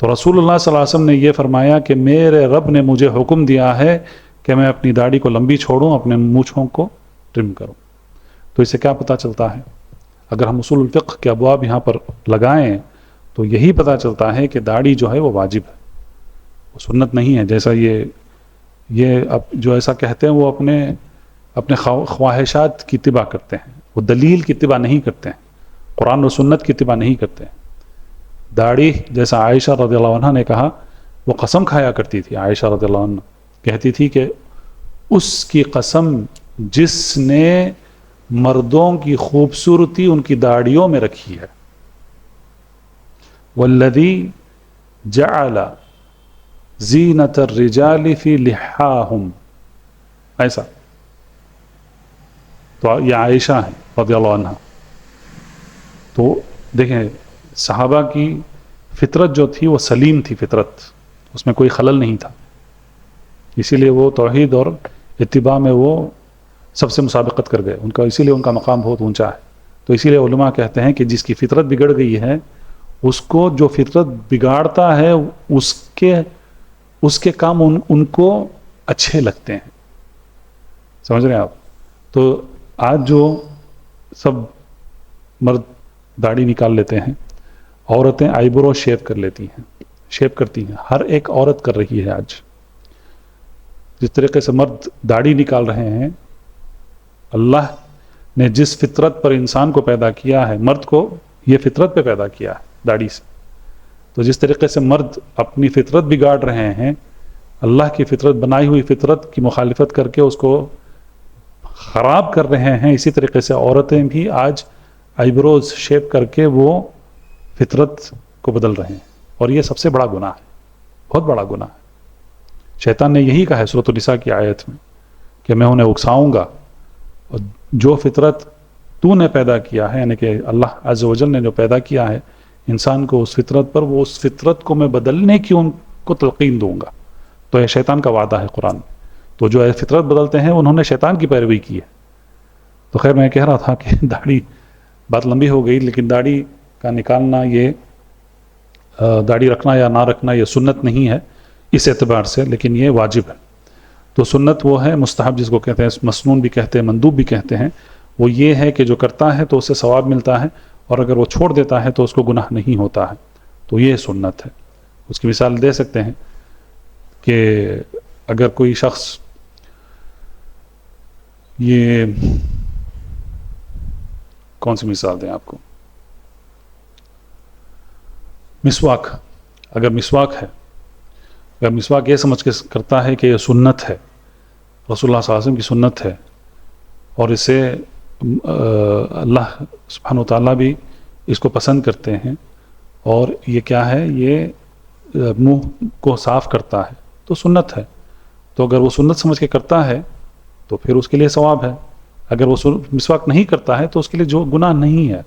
تو رسول اللہ صلی اللہ علیہ وسلم نے یہ فرمایا کہ میرے رب نے مجھے حکم دیا ہے کہ میں اپنی داڑھی کو لمبی چھوڑوں، اپنے مونچھوں کو ٹرم کروں. تو اس سے کیا پتہ چلتا ہے؟ اگر ہم اصول الفقہ کے ابواب یہاں پر لگائیں تو یہی پتہ چلتا ہے کہ داڑھی جو ہے وہ واجب ہے، وہ سنت نہیں ہے. جیسا یہ اب جو ایسا کہتے ہیں وہ اپنے خواہشات کی اتباع کرتے ہیں، وہ دلیل کی اتباع نہیں کرتے ہیں، قرآن و سنت کی اتباع نہیں کرتے ہیں. داڑھی جیسا عائشہ رضی اللہ عنہ نے کہا، وہ قسم کھایا کرتی تھی. عائشہ رضی اللہ عنہ کہتی تھی کہ اس کی قسم جس نے مردوں کی خوبصورتی ان کی داڑھیوں میں رکھی ہے، والذی جعل زینت الرجال فی لحاہم، ایسا. تو یہ عائشہ ہیں رضی اللہ عنہ. تو دیکھیں صحابہ کی فطرت جو تھی وہ سلیم تھی، فطرت اس میں کوئی خلل نہیں تھا، اسی لیے وہ توحید اور اتباع میں وہ سب سے مسابقت کر گئے. اسی لیے ان کا مقام بہت اونچا ہے. تو اسی لیے علماء کہتے ہیں کہ جس کی فطرت بگڑ گئی ہے اس کو جو فطرت بگاڑتا ہے اس کے کام ان کو اچھے لگتے ہیں. سمجھ رہے ہیں آپ؟ تو آج جو سب مرد داڑھی نکال لیتے ہیں، عورتیں آئی برو شیو کر لیتی ہیں، شیو کرتی ہیں. ہر ایک عورت کر رہی ہے آج. جس طریقے سے مرد داڑھی نکال رہے ہیں، اللہ نے جس فطرت پر انسان کو پیدا کیا ہے، مرد کو یہ فطرت پہ پیدا کیا ہے داڑھی سے. تو جس طریقے سے مرد اپنی فطرت بگاڑ رہے ہیں، اللہ کی فطرت، بنائی ہوئی فطرت کی مخالفت کر کے اس کو خراب کر رہے ہیں، اسی طریقے سے عورتیں بھی آج آئی بروز شیپ کر کے وہ فطرت کو بدل رہے ہیں. اور یہ سب سے بڑا گناہ ہے، بہت بڑا گناہ ہے. شیطان نے یہی کہا ہے سورۃ النساء کی آیت میں کہ میں انہیں اکساؤں گا، اور جو فطرت تو نے پیدا کیا ہے، یعنی کہ اللہ عز و جل نے جو پیدا کیا ہے انسان کو اس فطرت پر، وہ اس فطرت کو میں بدلنے کی ان کو تلقین دوں گا. تو یہ شیطان کا وعدہ ہے قرآن میں. تو جو فطرت بدلتے ہیں انہوں نے شیطان کی پیروی کی ہے. تو خیر میں کہہ رہا تھا کہ داڑھی، بات لمبی ہو گئی، لیکن داڑھی کا نکالنا، یہ داڑھی رکھنا یا نہ رکھنا یہ سنت نہیں ہے اس اعتبار سے، لیکن یہ واجب ہے. تو سنت وہ ہے، مستحب جس کو کہتے ہیں، مسنون بھی کہتے ہیں، مندوب بھی کہتے ہیں. وہ یہ ہے کہ جو کرتا ہے تو اسے ثواب ملتا ہے، اور اگر وہ چھوڑ دیتا ہے تو اس کو گناہ نہیں ہوتا ہے. تو یہ سنت ہے. اس کی مثال دے سکتے ہیں کہ اگر کوئی شخص یہ کون سی مثال دیں آپ کو؟ مسواک. اگر مسواک ہے، اگر مسواک یہ سمجھ کے کرتا ہے کہ یہ سنت ہے، رسول اللہ صلی اللہ علیہ وسلم کی سنت ہے، اور اسے اللہ سبحانہ وتعالیٰ بھی اس کو پسند کرتے ہیں، اور یہ کیا ہے، یہ منہ کو صاف کرتا ہے، تو سنت ہے. تو اگر وہ سنت سمجھ کے کرتا ہے تو پھر اس کے لیے ثواب ہے. اگر وہ مسواک نہیں کرتا ہے تو اس کے لیے جو گناہ نہیں ہے.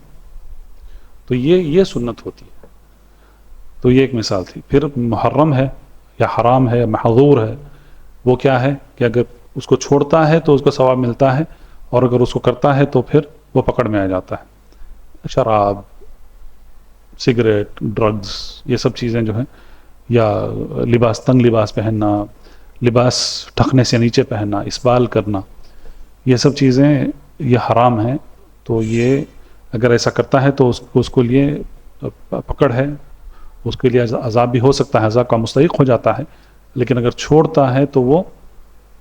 تو یہ سنت ہوتی ہے. تو یہ ایک مثال تھی. پھر محرم ہے یا حرام ہے، محظور ہے، وہ کیا ہے کہ اگر اس کو چھوڑتا ہے تو اس کو ثواب ملتا ہے، اور اگر اس کو کرتا ہے تو پھر وہ پکڑ میں آ جاتا ہے. شراب، سگریٹ، ڈرگز، یہ سب چیزیں جو ہیں، یا لباس، تنگ لباس پہننا، لباس ٹھکنے سے نیچے پہننا، اسبال کرنا، یہ سب چیزیں یہ حرام ہیں. تو یہ اگر ایسا کرتا ہے تو اس کو لیے پکڑ ہے، اس کے لیے عذاب بھی ہو سکتا ہے، عذاب کا مستحق ہو جاتا ہے. لیکن اگر چھوڑتا ہے تو وہ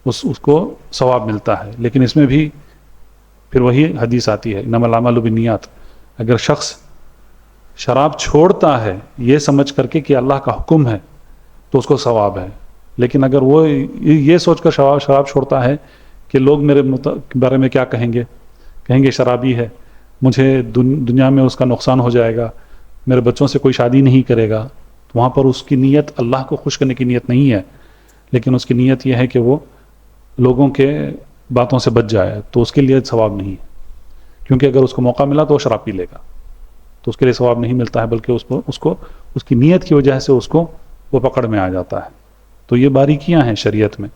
اس کو ثواب ملتا ہے. لیکن اس میں بھی پھر وہی حدیث آتی ہے، انما الاعمال بالنیات. اگر شخص شراب چھوڑتا ہے یہ سمجھ کر کے کہ اللہ کا حکم ہے تو اس کو ثواب ہے. لیکن اگر وہ یہ سوچ کر شراب چھوڑتا ہے کہ لوگ میرے بارے میں کیا کہیں گے شرابی ہے، مجھے دنیا میں اس کا نقصان ہو جائے گا، میرے بچوں سے کوئی شادی نہیں کرے گا، تو وہاں پر اس کی نیت اللہ کو خوش کرنے کی نیت نہیں ہے، لیکن اس کی نیت یہ ہے کہ وہ لوگوں کے باتوں سے بچ جائے. تو اس کے لیے ثواب نہیں ہے، کیونکہ اگر اس کو موقع ملا تو وہ شراب پی لے گا، تو اس کے لیے ثواب نہیں ملتا ہے، بلکہ اس کی نیت کی وجہ سے اس کو وہ پکڑ میں آ جاتا ہے. تو یہ باریکیاں ہیں شریعت میں.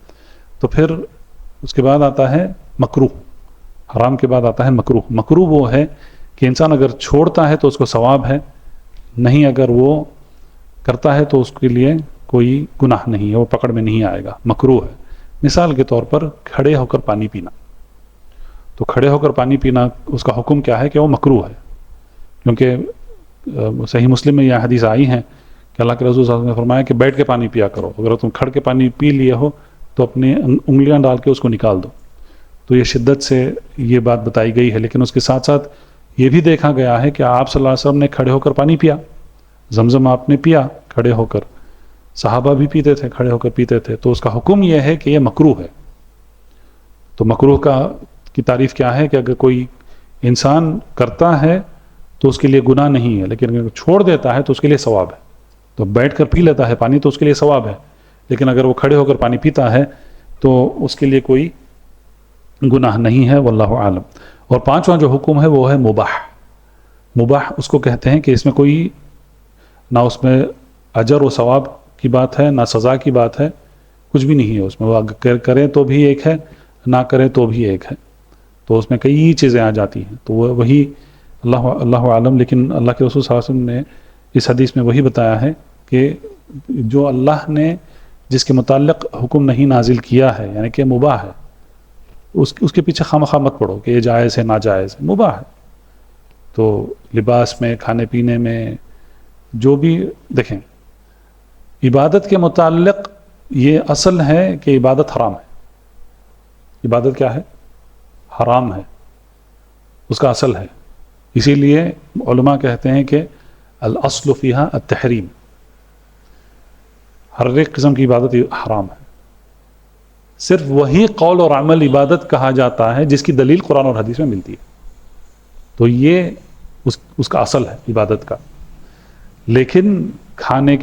تو پھر اس کے بعد آتا ہے مکروہ. حرام کے بعد آتا ہے مکروہ. مکروہ وہ ہے کہ انسان اگر چھوڑتا ہے تو اس کو ثواب ہے، نہیں اگر وہ کرتا ہے تو اس کے لیے کوئی گناہ نہیں ہے، وہ پکڑ میں نہیں آئے گا، مکروہ ہے. مثال کے طور پر کھڑے ہو کر پانی پینا. تو کھڑے ہو کر پانی پینا اس کا حکم کیا ہے کہ وہ مکروہ ہے، کیونکہ صحیح مسلم میں یہ حدیث آئی ہیں کہ اللہ کے رسول صلی اللہ علیہ وسلم نے فرمایا کہ بیٹھ کے پانی پیا کرو. اگر تم کھڑ کے پانی پی لیے ہو تو اپنی انگلیاں ڈال کے اس کو نکال دو. تو یہ شدت سے یہ بات بتائی گئی ہے. لیکن اس کے ساتھ ساتھ یہ بھی دیکھا گیا ہے کہ آپ صلی اللہ علیہ وسلم نے کھڑے ہو کر پانی پیا، زمزم آپ نے پیا کھڑے ہو کر، صحابہ بھی پیتے تھے، کھڑے ہو کر پیتے تھے. تو اس کا حکم یہ ہے کہ یہ مکروہ ہے. تو مکروہ کی تعریف کیا ہے کہ اگر کوئی انسان کرتا ہے تو اس کے لیے گناہ نہیں ہے، لیکن اگر چھوڑ دیتا ہے تو اس کے لیے ثواب ہے. تو بیٹھ کر پی لیتا ہے پانی تو اس کے لیے ثواب ہے، لیکن اگر وہ کھڑے ہو کر پانی پیتا ہے تو اس کے لیے کوئی گناہ نہیں ہے، واللہ عالم. اور پانچواں جو حکم ہے وہ ہے مباح. مباح اس کو کہتے ہیں کہ اس میں کوئی نہ اس میں اجر و ثواب کی بات ہے، نہ سزا کی بات ہے، کچھ بھی نہیں ہے اس میں. وہ کریں تو بھی ایک ہے، نہ کریں تو بھی ایک ہے. تو اس میں کئی چیزیں آ جاتی ہیں. تو وہی اللہ عالم. لیکن اللہ کے رسول صلی اللہ علیہ وسلم نے اس حدیث میں وہی بتایا ہے کہ جو اللہ نے جس کے متعلق حکم نہیں نازل کیا ہے، یعنی کہ مباح ہے، اس کے پیچھے خواہ مت پڑھو کہ یہ جائز ہے ناجائز ہے، مباح ہے. تو لباس میں، کھانے پینے میں، جو بھی دیکھیں، عبادت کے متعلق یہ اصل ہے کہ عبادت حرام ہے. عبادت کیا ہے؟ حرام ہے، اس کا اصل ہے. اسی لیے علماء کہتے ہیں کہ الاصل فیہا التحریم، ہر ایک قسم کی عبادت حرام ہے. صرف وہی قول اور عمل عبادت کہا جاتا ہے جس کی دلیل قرآن اور حدیث میں ملتی ہے. تو یہ اس کا اصل ہے عبادت کا. لیکن کھانے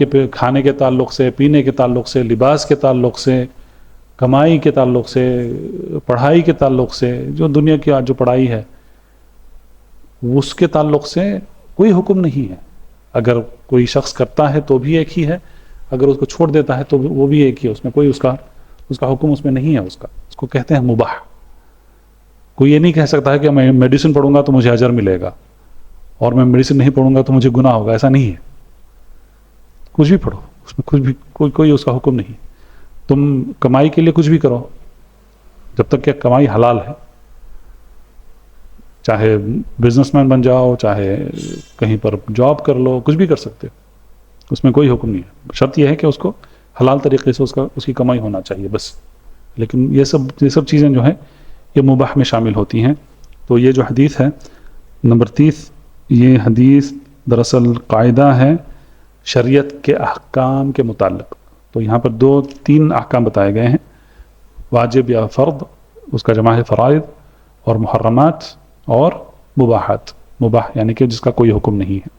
کے تعلق سے، پینے کے تعلق سے، لباس کے تعلق سے، کمائی کے تعلق سے، پڑھائی کے تعلق سے، جو دنیا کی آج جو پڑھائی ہے اس کے تعلق سے کوئی حکم نہیں ہے. اگر کوئی شخص کرتا ہے تو بھی ایک ہی ہے، اگر اس کو چھوڑ دیتا ہے تو وہ بھی ایک ہی ہے. اس میں کوئی اس کا حکم اس میں نہیں ہے. اس کو کہتے ہیں مباح. کوئی یہ نہیں کہہ سکتا ہے کہ میں میڈیسن پڑھوں گا تو مجھے اجر ملے گا اور میں میڈیسن نہیں پڑھوں گا تو مجھے گناہ ہوگا. ایسا نہیں ہے. کچھ بھی پڑھو، اس میں کچھ بھی کوئی اس کا حکم نہیں. تم کمائی کے لیے کچھ بھی کرو جب تک کہ کمائی حلال ہے، چاہے بزنس مین بن جاؤ، چاہے کہیں پر جاب کر لو، کچھ بھی کر سکتے ہو. اس میں کوئی حکم نہیں ہے. شرط یہ ہے کہ اس کو حلال طریقے سے اس کی کمائی ہونا چاہیے بس. لیکن یہ سب چیزیں جو ہیں یہ مباح میں شامل ہوتی ہیں. تو یہ جو حدیث ہے نمبر 30، یہ حدیث دراصل قاعدہ ہے شریعت کے احکام کے متعلق. تو یہاں پر 2-3 احکام بتائے گئے ہیں، واجب یا فرض، اس کا جمع ہے فرائض، اور محرمات اور مباحات. مباح یعنی کہ جس کا کوئی حکم نہیں ہے.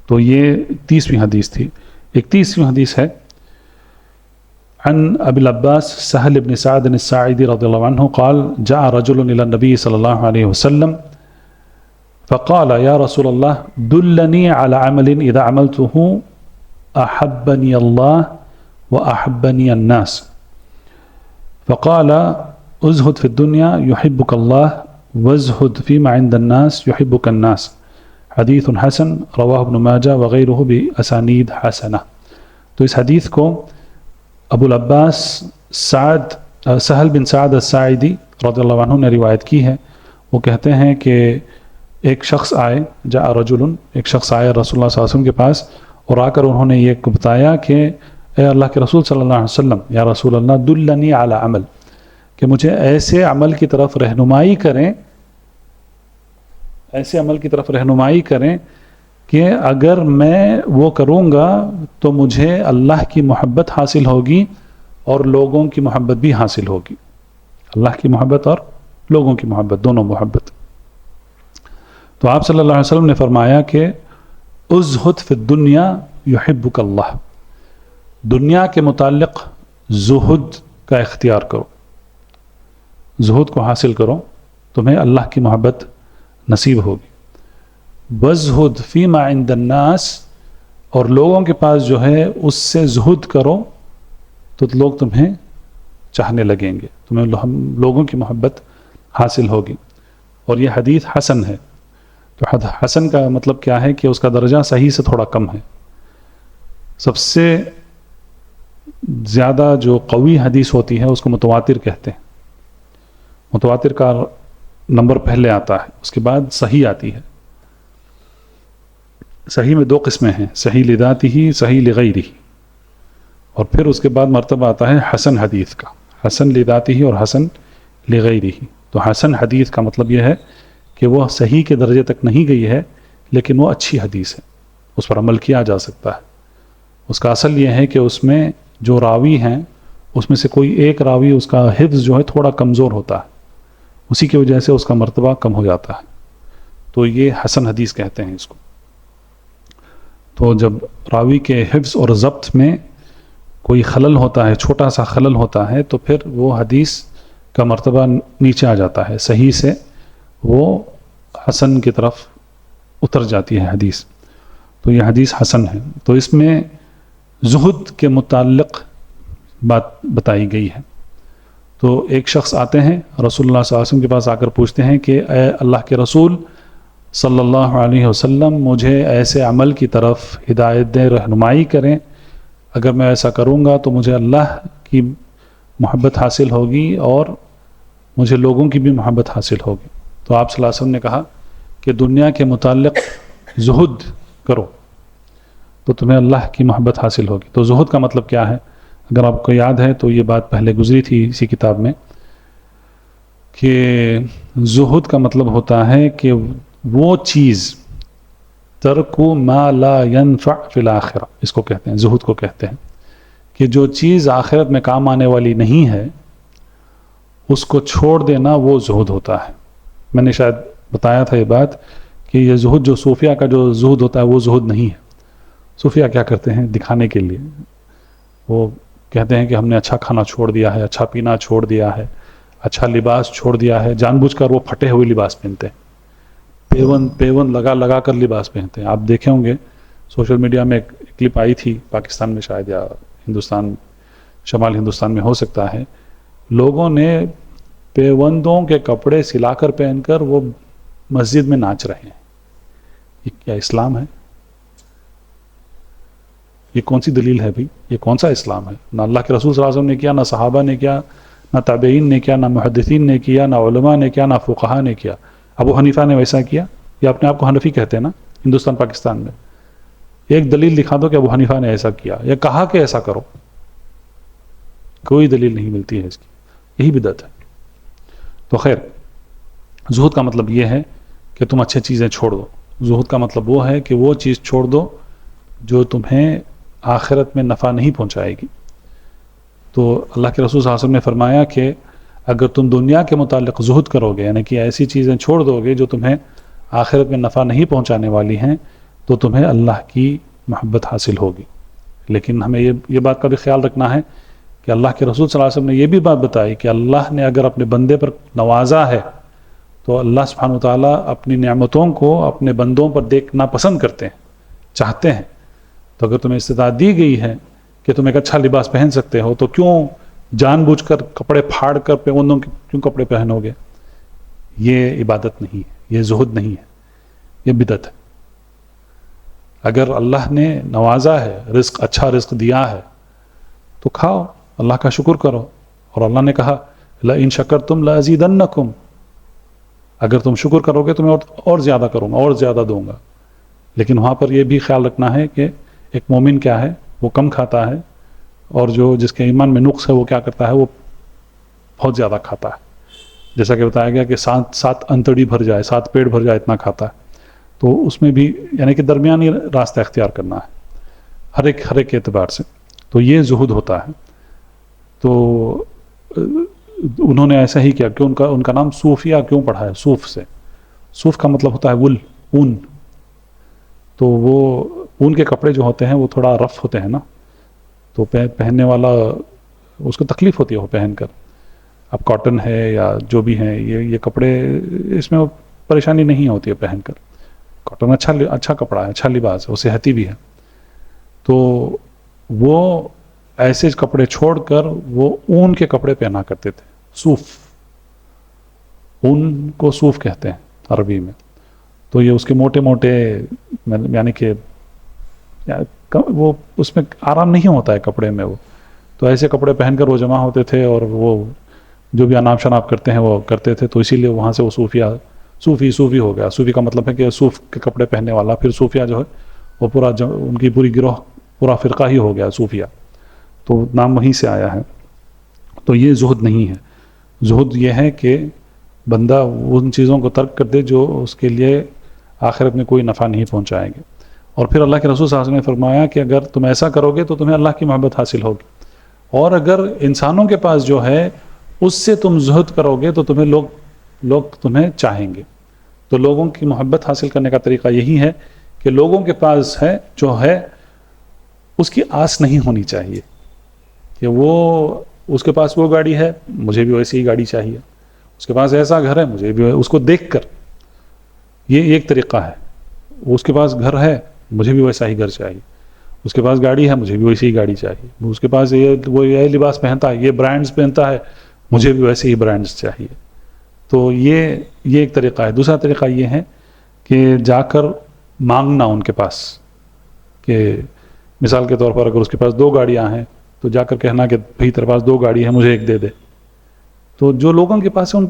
تو یہ 30ویں حدیث تھی. 31ویں حدیث ہے عن ابی العباس سہل بن سعد الساعدی رضی اللہ عنہ قال جاء رجل الى النبي صلی اللہ علیہ وسلم فقال یا رسول اللہ دلنی على عمل اذا عملته احبنی اللہ واحبنی الناس فقال ازهد في الدنيا يحبك الله وازهد فيما عند الناس يحبك الناس حدیث حسن رواہ ابن ماجہ وغیرہ باسانید حسنہ. تو اس حدیث کو ابو العباس سہل بن سعد الساعدی رضی اللہ عنہ نے روایت کی ہے. وہ کہتے ہیں کہ ایک شخص آئے، جاء رجل، ایک شخص آئے رسول اللہ صلی اللہ علیہ وسلم کے پاس، اور آ کر انہوں نے یہ بتایا کہ اے اللہ کے رسول صلی اللہ علیہ وسلم، یا رسول اللہ دلنی علی عمل، کہ مجھے ایسے عمل کی طرف رہنمائی کریں، ایسے عمل کی طرف رہنمائی کریں کہ اگر میں وہ کروں گا تو مجھے اللہ کی محبت حاصل ہوگی اور لوگوں کی محبت بھی حاصل ہوگی. اللہ کی محبت اور لوگوں کی محبت، دونوں محبت. تو آپ صلی اللہ علیہ وسلم نے فرمایا کہ ازہد فی الدنیا یحبک اللہ، دنیا کے متعلق زہد کا اختیار کرو، زہد کو حاصل کرو، تمہیں اللہ کی محبت نصیب ہوگی. وزہد فیما عند الناس، اور لوگوں کے پاس جو ہے اس سے زہد کرو تو لوگ تمہیں چاہنے لگیں گے، تمہیں لوگوں کی محبت حاصل ہوگی. اور یہ حدیث حسن ہے. تو حسن کا مطلب کیا ہے کہ اس کا درجہ صحیح سے تھوڑا کم ہے. سب سے زیادہ جو قوی حدیث ہوتی ہے اس کو متواتر کہتے ہیں. متواتر کا نمبر پہلے آتا ہے، اس کے بعد صحیح آتی ہے. صحیح میں 2 قسمیں ہیں، صحیح لذاتہ، صحیح لغیرہ، اور پھر اس کے بعد مرتبہ آتا ہے حسن حدیث کا، حسن لذاتہ اور حسن لغیرہ. تو حسن حدیث کا مطلب یہ ہے کہ وہ صحیح کے درجے تک نہیں گئی ہے لیکن وہ اچھی حدیث ہے، اس پر عمل کیا جا سکتا ہے. اس کا اصل یہ ہے کہ اس میں جو راوی ہیں اس میں سے کوئی ایک راوی اس کا حفظ جو ہے تھوڑا کمزور ہوتا ہے، اسی کی وجہ سے اس کا مرتبہ کم ہو جاتا ہے. تو یہ حسن حدیث کہتے ہیں اس کو. تو جب راوی کے حفظ اور ضبط میں کوئی خلل ہوتا ہے، چھوٹا سا خلل ہوتا ہے، تو پھر وہ حدیث کا مرتبہ نیچے آ جاتا ہے، صحیح سے وہ حسن کی طرف اتر جاتی ہے حدیث. تو یہ حدیث حسن ہے. تو اس میں زہد کے متعلق بات بتائی گئی ہے. تو ایک شخص آتے ہیں رسول اللہ صلی اللہ علیہ وسلم کے پاس، آ کر پوچھتے ہیں کہ اے اللہ کے رسول صلی اللہ علیہ وسلم مجھے ایسے عمل کی طرف ہدایت دیں، رہنمائی کریں، اگر میں ایسا کروں گا تو مجھے اللہ کی محبت حاصل ہوگی اور مجھے لوگوں کی بھی محبت حاصل ہوگی۔ تو آپ صلی اللہ علیہ وسلم نے کہا کہ دنیا کے متعلق زہد کرو تو تمہیں اللہ کی محبت حاصل ہوگی۔ تو زہد کا مطلب کیا ہے؟ اگر آپ کو یاد ہے تو یہ بات پہلے گزری تھی اسی کتاب میں کہ زہد کا مطلب ہوتا ہے کہ وہ چیز ترک ما لا ينفع فی الآخرہ، اس کو کہتے ہیں، زہد کو کہتے ہیں کہ جو چیز آخرت میں کام آنے والی نہیں ہے اس کو چھوڑ دینا وہ زہد ہوتا ہے۔ میں نے شاید بتایا تھا یہ بات کہ یہ زہد جو صوفیہ کا جو زہد ہوتا ہے وہ زہد نہیں ہے۔ صوفیہ کیا کرتے ہیں دکھانے کے لیے، وہ کہتے ہیں کہ ہم نے اچھا کھانا چھوڑ دیا ہے، اچھا پینا چھوڑ دیا ہے، اچھا لباس چھوڑ دیا ہے، جان بوجھ کر وہ پھٹے ہوئے لباس پہنتے ہیں، پیون لگا کر لباس پہنتے ہیں۔ آپ دیکھے ہوں گے سوشل میڈیا میں ایک کلپ آئی تھی، پاکستان میں شاید یا ہندوستان، شمال ہندوستان میں ہو سکتا ہے، لوگوں نے پیوندوں کے کپڑے سلا کر پہن کر وہ مسجد میں ناچ رہے ہیں۔ یہ کیا اسلام ہے؟ یہ کون سی دلیل ہے بھائی؟ یہ کون سا اسلام ہے؟ نہ اللہ کے رسول صلی اللہ علیہ وسلم نے کیا، نہ صحابہ نے کیا، نہ تابعین نے کیا، نہ محدثین نے کیا، نہ علماء نے کیا، نہ فقہا نے کیا۔ ابو حنیفہ نے ویسا کیا؟ یہ اپنے آپ کو حنفی کہتے ہیں نا ہندوستان پاکستان میں۔ ایک دلیل دکھا دو کہ ابو حنیفہ نے ایسا کیا یا کہا کہ ایسا کرو، کوئی دلیل نہیں ملتی ہے اس کی۔ یہی بدعت ہے۔ تو خیر، زہد کا مطلب یہ ہے کہ تم اچھی چیزیں چھوڑ دو۔ زہد کا مطلب وہ ہے کہ وہ چیز چھوڑ دو جو تمہیں آخرت میں نفع نہیں پہنچائے گی۔ تو اللہ کے رسول صلی اللہ علیہ وسلم نے فرمایا کہ اگر تم دنیا کے متعلق زہد کرو گے، یعنی کہ ایسی چیزیں چھوڑ دو گے جو تمہیں آخرت میں نفع نہیں پہنچانے والی ہیں، تو تمہیں اللہ کی محبت حاصل ہوگی۔ لیکن ہمیں یہ بات کا بھی خیال رکھنا ہے کہ اللہ کے رسول صلی اللہ علیہ وسلم نے یہ بھی بات بتائی کہ اللہ نے اگر اپنے بندے پر نوازا ہے تو اللہ سبحانہ وتعالیٰ اپنی نعمتوں کو اپنے بندوں پر دیکھنا پسند کرتے ہیں، چاہتے ہیں۔ تو اگر تمہیں استطاعت دی گئی ہے کہ تم ایک اچھا لباس پہن سکتے ہو تو کیوں جان بوجھ کر کپڑے پھاڑ کر پیوندوں کے کیوں کپڑے پہنو گے؟ یہ عبادت نہیں ہے، یہ زہد نہیں ہے، یہ بدعت ہے۔ اگر اللہ نے نوازا ہے، رزق اچھا رزق دیا ہے تو کھاؤ، اللہ کا شکر کرو۔ اور اللہ نے کہا لَإِن شَكَرْتُمْ لَأَزِيدَنَّكُمْ، اگر تم شکر کرو گے تو میں اور زیادہ کروں گا، اور زیادہ دوں گا۔ لیکن وہاں پر یہ بھی خیال رکھنا ہے کہ ایک مومن کیا ہے، وہ کم کھاتا ہے، اور جس کے ایمان میں نقص ہے وہ کیا کرتا ہے، وہ بہت زیادہ کھاتا ہے۔ جیسا کہ بتایا گیا کہ 7 انتڑی بھر جائے، 7 پیٹ بھر جائے اتنا کھاتا ہے۔ تو اس میں بھی یعنی کہ درمیانی راستہ اختیار کرنا ہے ہر ایک اعتبار سے۔ تو یہ زہد ہوتا ہے۔ تو انہوں نے ایسا ہی کیا کہ ان کا نام صوفیہ کیوں پڑھا ہے؟ صوف سے، صوف کا مطلب ہوتا ہے وول، اون۔ تو وہ اون کے کپڑے جو ہوتے ہیں وہ تھوڑا رف ہوتے ہیں نا، تو پہننے والا اس کو تکلیف ہوتی ہے وہ پہن کر۔ اب کاٹن ہے یا جو بھی ہیں یہ کپڑے، اس میں پریشانی نہیں ہوتی ہے پہن کر۔ کاٹن اچھا کپڑا ہے، اچھا لباس ہے، وہ صحتی بھی ہے۔ تو وہ ایسے کپڑے چھوڑ کر وہ اون کے کپڑے پہنا کرتے تھے، صوف، اون کو صوف کہتے ہیں عربی میں۔ تو یہ اس کے موٹے موٹے، یعنی کہ وہ اس میں آرام نہیں ہوتا ہے کپڑے میں، وہ تو ایسے کپڑے پہن کر وہ جمع ہوتے تھے، اور وہ جو بھی انام شناب کرتے ہیں وہ کرتے تھے۔ تو اسی لیے وہاں سے وہ صوفی ہو گیا۔ صوفی کا مطلب ہے کہ صوف کے کپڑے پہننے والا۔ پھر صوفیہ جو ہے وہ ان کی پوری گروہ، پورا فرقہ ہی ہو گیا صوفیہ، تو نام وہیں سے آیا ہے۔ تو یہ زہد نہیں ہے۔ زہد یہ ہے کہ بندہ ان چیزوں کو ترک کر دے جو اس کے لیے آخرت میں کوئی نفع نہیں پہنچائیں گے۔ اور پھر اللہ کے رسول صلی اللہ علیہ وسلم نے فرمایا کہ اگر تم ایسا کرو گے تو تمہیں اللہ کی محبت حاصل ہوگی، اور اگر انسانوں کے پاس جو ہے اس سے تم زہد کرو گے تو تمہیں لوگ تمہیں چاہیں گے۔ تو لوگوں کی محبت حاصل کرنے کا طریقہ یہی ہے کہ لوگوں کے پاس ہے جو ہے اس کی آس نہیں ہونی چاہیے کہ اس کے پاس وہ گاڑی ہے، مجھے بھی ویسی ہی گاڑی چاہیے، اس کے پاس ایسا گھر ہے، مجھے بھی اس کو دیکھ کر، یہ ایک طریقہ ہے۔ اس کے پاس گھر ہے، مجھے بھی ویسا ہی گھر چاہیے، اس کے پاس گاڑی ہے، مجھے بھی ویسی ہی گاڑی چاہیے، اس کے پاس وہ یہ لباس پہنتا ہے، یہ برانڈز پہنتا ہے، مجھے بھی ویسے ہی برانڈز چاہیے۔ تو یہ ایک طریقہ ہے۔ دوسرا طریقہ یہ ہے کہ جا کر مانگنا ان کے پاس، کہ مثال کے طور پر اگر اس کے پاس 2 گاڑیاں ہیں تو جا کر کہنا کہ بھئی تیرے پاس 2 گاڑی ہیں، مجھے ایک دے دے. تو جو لوگوں کے پاس ہے ان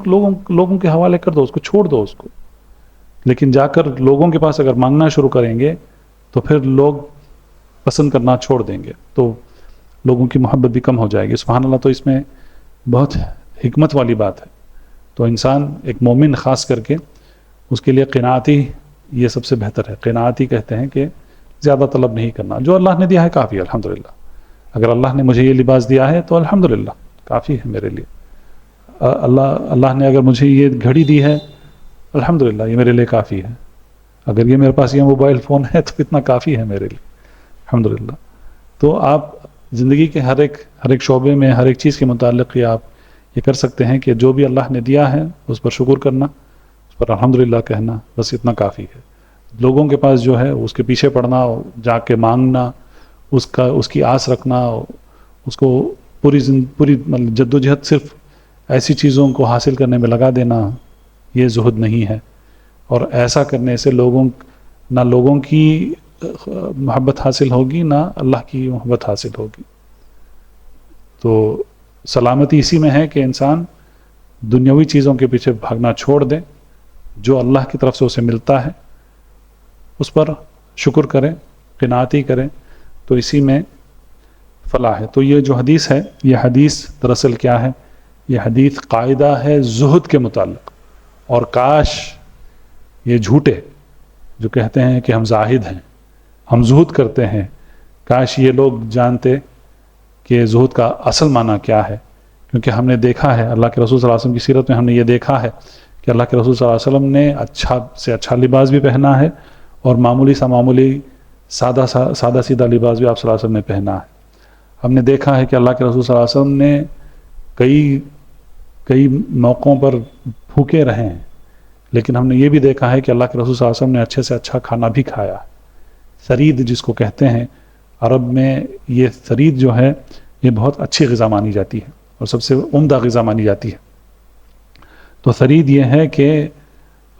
لوگوں کے حوالے کر دو، اس کو چھوڑ دو اس کو. لیکن جا کر لوگوں کے پاس اگر مانگنا شروع کریں گے تو پھر لوگ پسند کرنا چھوڑ دیں گے، تو لوگوں کی محبت بھی کم ہو جائے گی. سبحان اللہ. تو اس میں بہت حکمت والی بات ہے. تو انسان ایک مومن خاص کر کے اس کے لیے قناعتی یہ سب سے بہتر ہے. قناعتی کہتے ہیں کہ زیادہ طلب نہیں کرنا، جو اللہ نے دیا ہے کافی ہے الحمدللہ. اگر اللہ نے مجھے یہ لباس دیا ہے تو الحمدللہ کافی ہے میرے لیے. اللہ نے اگر مجھے یہ گھڑی دی ہے الحمدللہ یہ میرے لیے کافی ہے. اگر یہ میرے پاس یہ موبائل فون ہے تو اتنا کافی ہے میرے لیے الحمدللہ. تو آپ زندگی کے ہر ایک شعبے میں ہر ایک چیز کے متعلق یہ آپ یہ کر سکتے ہیں کہ جو بھی اللہ نے دیا ہے اس پر شکر کرنا، اس پر الحمدللہ کہنا، بس اتنا کافی ہے. لوگوں کے پاس جو ہے اس کے پیچھے پڑنا، جا کے مانگنا، اس کی آس رکھنا، اس کو پوری مطلب جد و جہد صرف ایسی چیزوں کو حاصل کرنے میں لگا دینا، یہ زہد نہیں ہے. اور ایسا کرنے سے نہ لوگوں کی محبت حاصل ہوگی نہ اللہ کی محبت حاصل ہوگی. تو سلامتی اسی میں ہے کہ انسان دنیاوی چیزوں کے پیچھے بھاگنا چھوڑ دے، جو اللہ کی طرف سے اسے ملتا ہے اس پر شکر کریں، قناعتی کریں، تو اسی میں فلاح ہے. تو یہ جو حدیث ہے، یہ حدیث دراصل کیا ہے؟ یہ حدیث قاعدہ ہے زہد کے متعلق. اور کاش یہ جھوٹے جو کہتے ہیں کہ ہم زاہد ہیں، ہم زہد کرتے ہیں، کاش یہ لوگ جانتے کہ زہد کا اصل معنی کیا ہے. کیونکہ ہم نے دیکھا ہے اللہ کے رسول صلی اللہ علیہ وسلم کی سیرت میں، ہم نے یہ دیکھا ہے کہ اللہ کے رسول صلی اللہ علیہ وسلم نے اچھا سے اچھا لباس بھی پہنا ہے اور معمولی سادہ سیدھا لباس بھی آپ صلی اللہ علیہ وسلم نے پہنا ہے. ہم نے دیکھا ہے کہ اللہ کے رسول صلی اللہ علیہ وسلم نے کئی موقعوں پر بھوکے رہے ہیں، لیکن ہم نے یہ بھی دیکھا ہے کہ اللہ کے رسول صلی اللہ علیہ وسلم نے اچھے سے اچھا کھانا بھی کھایا ہے. ثرید جس کو کہتے ہیں عرب میں، یہ ثرید جو ہے یہ بہت اچھی غذا مانی جاتی ہے اور سب سے عمدہ غذا مانی جاتی ہے. تو ثرید یہ ہے کہ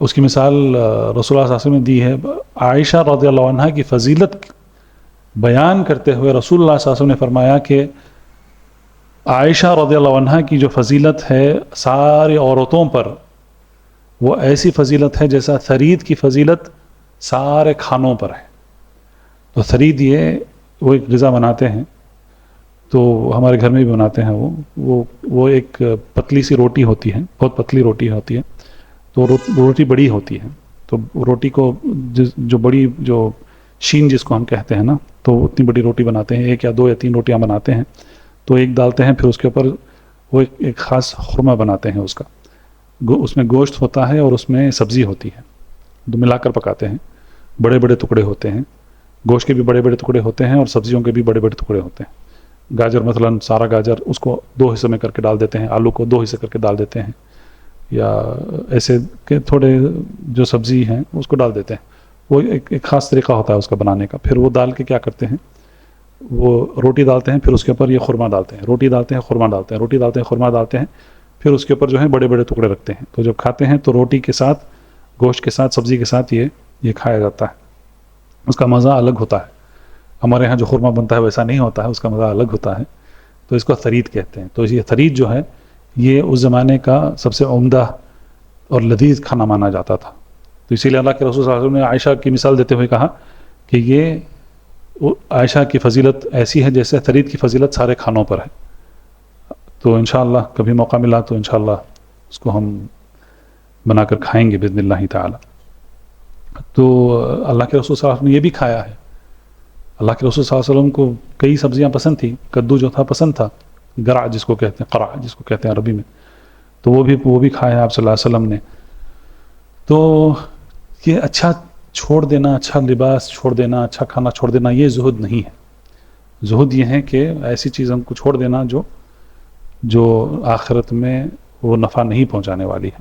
اس کی مثال رسول اللہ صلی اللہ علیہ وسلم نے دی ہے. عائشہ رضی اللہ عنہ کی فضیلت بیان کرتے ہوئے رسول اللہ صلی اللہ علیہ وسلم نے فرمایا کہ عائشہ رضی اللہ عنہ کی جو فضیلت ہے ساری عورتوں پر، وہ ایسی فضیلت ہے جیسا ثرید کی فضیلت سارے کھانوں پر ہے. تو ثرید وہ ایک غذا بناتے ہیں، تو ہمارے گھر میں بھی بناتے ہیں. وہ ایک پتلی سی روٹی ہوتی ہے، بہت پتلی روٹی ہوتی ہے. تو روٹی بڑی ہوتی ہے، تو روٹی کو جو شین جس کو ہم کہتے ہیں نا، تو اتنی بڑی روٹی بناتے ہیں، 1 یا 2 یا 3 روٹیاں بناتے ہیں. تو ایک ڈالتے ہیں، پھر اس کے اوپر وہ ایک خاص خورمہ بناتے ہیں. اس میں گوشت ہوتا ہے اور اس میں سبزی ہوتی ہے، دو ملا کر پکاتے ہیں. بڑے بڑے ٹکڑے ہوتے ہیں، گوشت کے بھی بڑے بڑے ٹکڑے ہوتے ہیں اور سبزیوں کے بھی بڑے بڑے ٹکڑے ہوتے ہیں. گاجر مثلا سارا گاجر اس کو 2 حصے میں کر کے ڈال دیتے ہیں، آلو کو 2 حصے کر کے ڈال دیتے ہیں، یا ایسے کہ تھوڑے جو سبزی ہیں اس کو ڈال دیتے ہیں. وہ ایک خاص طریقہ ہوتا ہے اس کا بنانے کا. پھر وہ ڈال کے کیا کرتے ہیں، وہ روٹی ڈالتے ہیں، پھر اس کے اوپر یہ خورمہ ڈالتے ہیں، روٹی ڈالتے ہیں، خورمہ ڈالتے ہیں، روٹی ڈالتے ہیں، خورمہ ڈالتے ہیں. پھر اس کے اوپر جو ہے بڑے بڑے ٹکڑے رکھتے ہیں. تو جب کھاتے ہیں تو روٹی کے ساتھ، گوشت کے ساتھ، سبزی کے ساتھ یہ کھایا جاتا ہے. اس کا مزہ الگ ہوتا ہے. ہمارے یہاں جو خورمہ بنتا ہے ویسا نہیں ہوتا ہے، اس کا مزہ الگ ہوتا ہے. تو اس کو ثرید کہتے ہیں. تو یہ ثرید جو ہے یہ اس زمانے کا سب سے عمدہ اور لذیذ کھانا مانا جاتا تھا. تو اسی لیے اللہ کے رسول صلی اللہ علیہ وسلم نے عائشہ کی مثال دیتے ہوئے کہا کہ یہ عائشہ کی فضیلت ایسی ہے جیسے ثرید کی فضیلت سارے کھانوں پر ہے. تو انشاءاللہ کبھی موقع ملا تو انشاءاللہ اس کو ہم بنا کر کھائیں گے باذن اللہ تعالی. تو اللہ کے رسول صلی اللہ علیہ وسلم نے یہ بھی کھایا ہے. اللہ کے رسول صلی اللہ علیہ وسلم کو کئی سبزیاں پسند تھیں. کدو جو تھا پسند تھا، گرع جس کو کہتے ہیں، قرع جس کو کہتے ہیں عربی میں، تو وہ بھی کھایا ہے آپ صلی اللہ علیہ وسلم نے. تو یہ اچھا چھوڑ دینا، اچھا لباس چھوڑ دینا، اچھا کھانا چھوڑ دینا، یہ زہد نہیں ہے. زہد یہ ہے کہ ایسی چیزوں کو چھوڑ دینا جو آخرت میں وہ نفع نہیں پہنچانے والی ہے.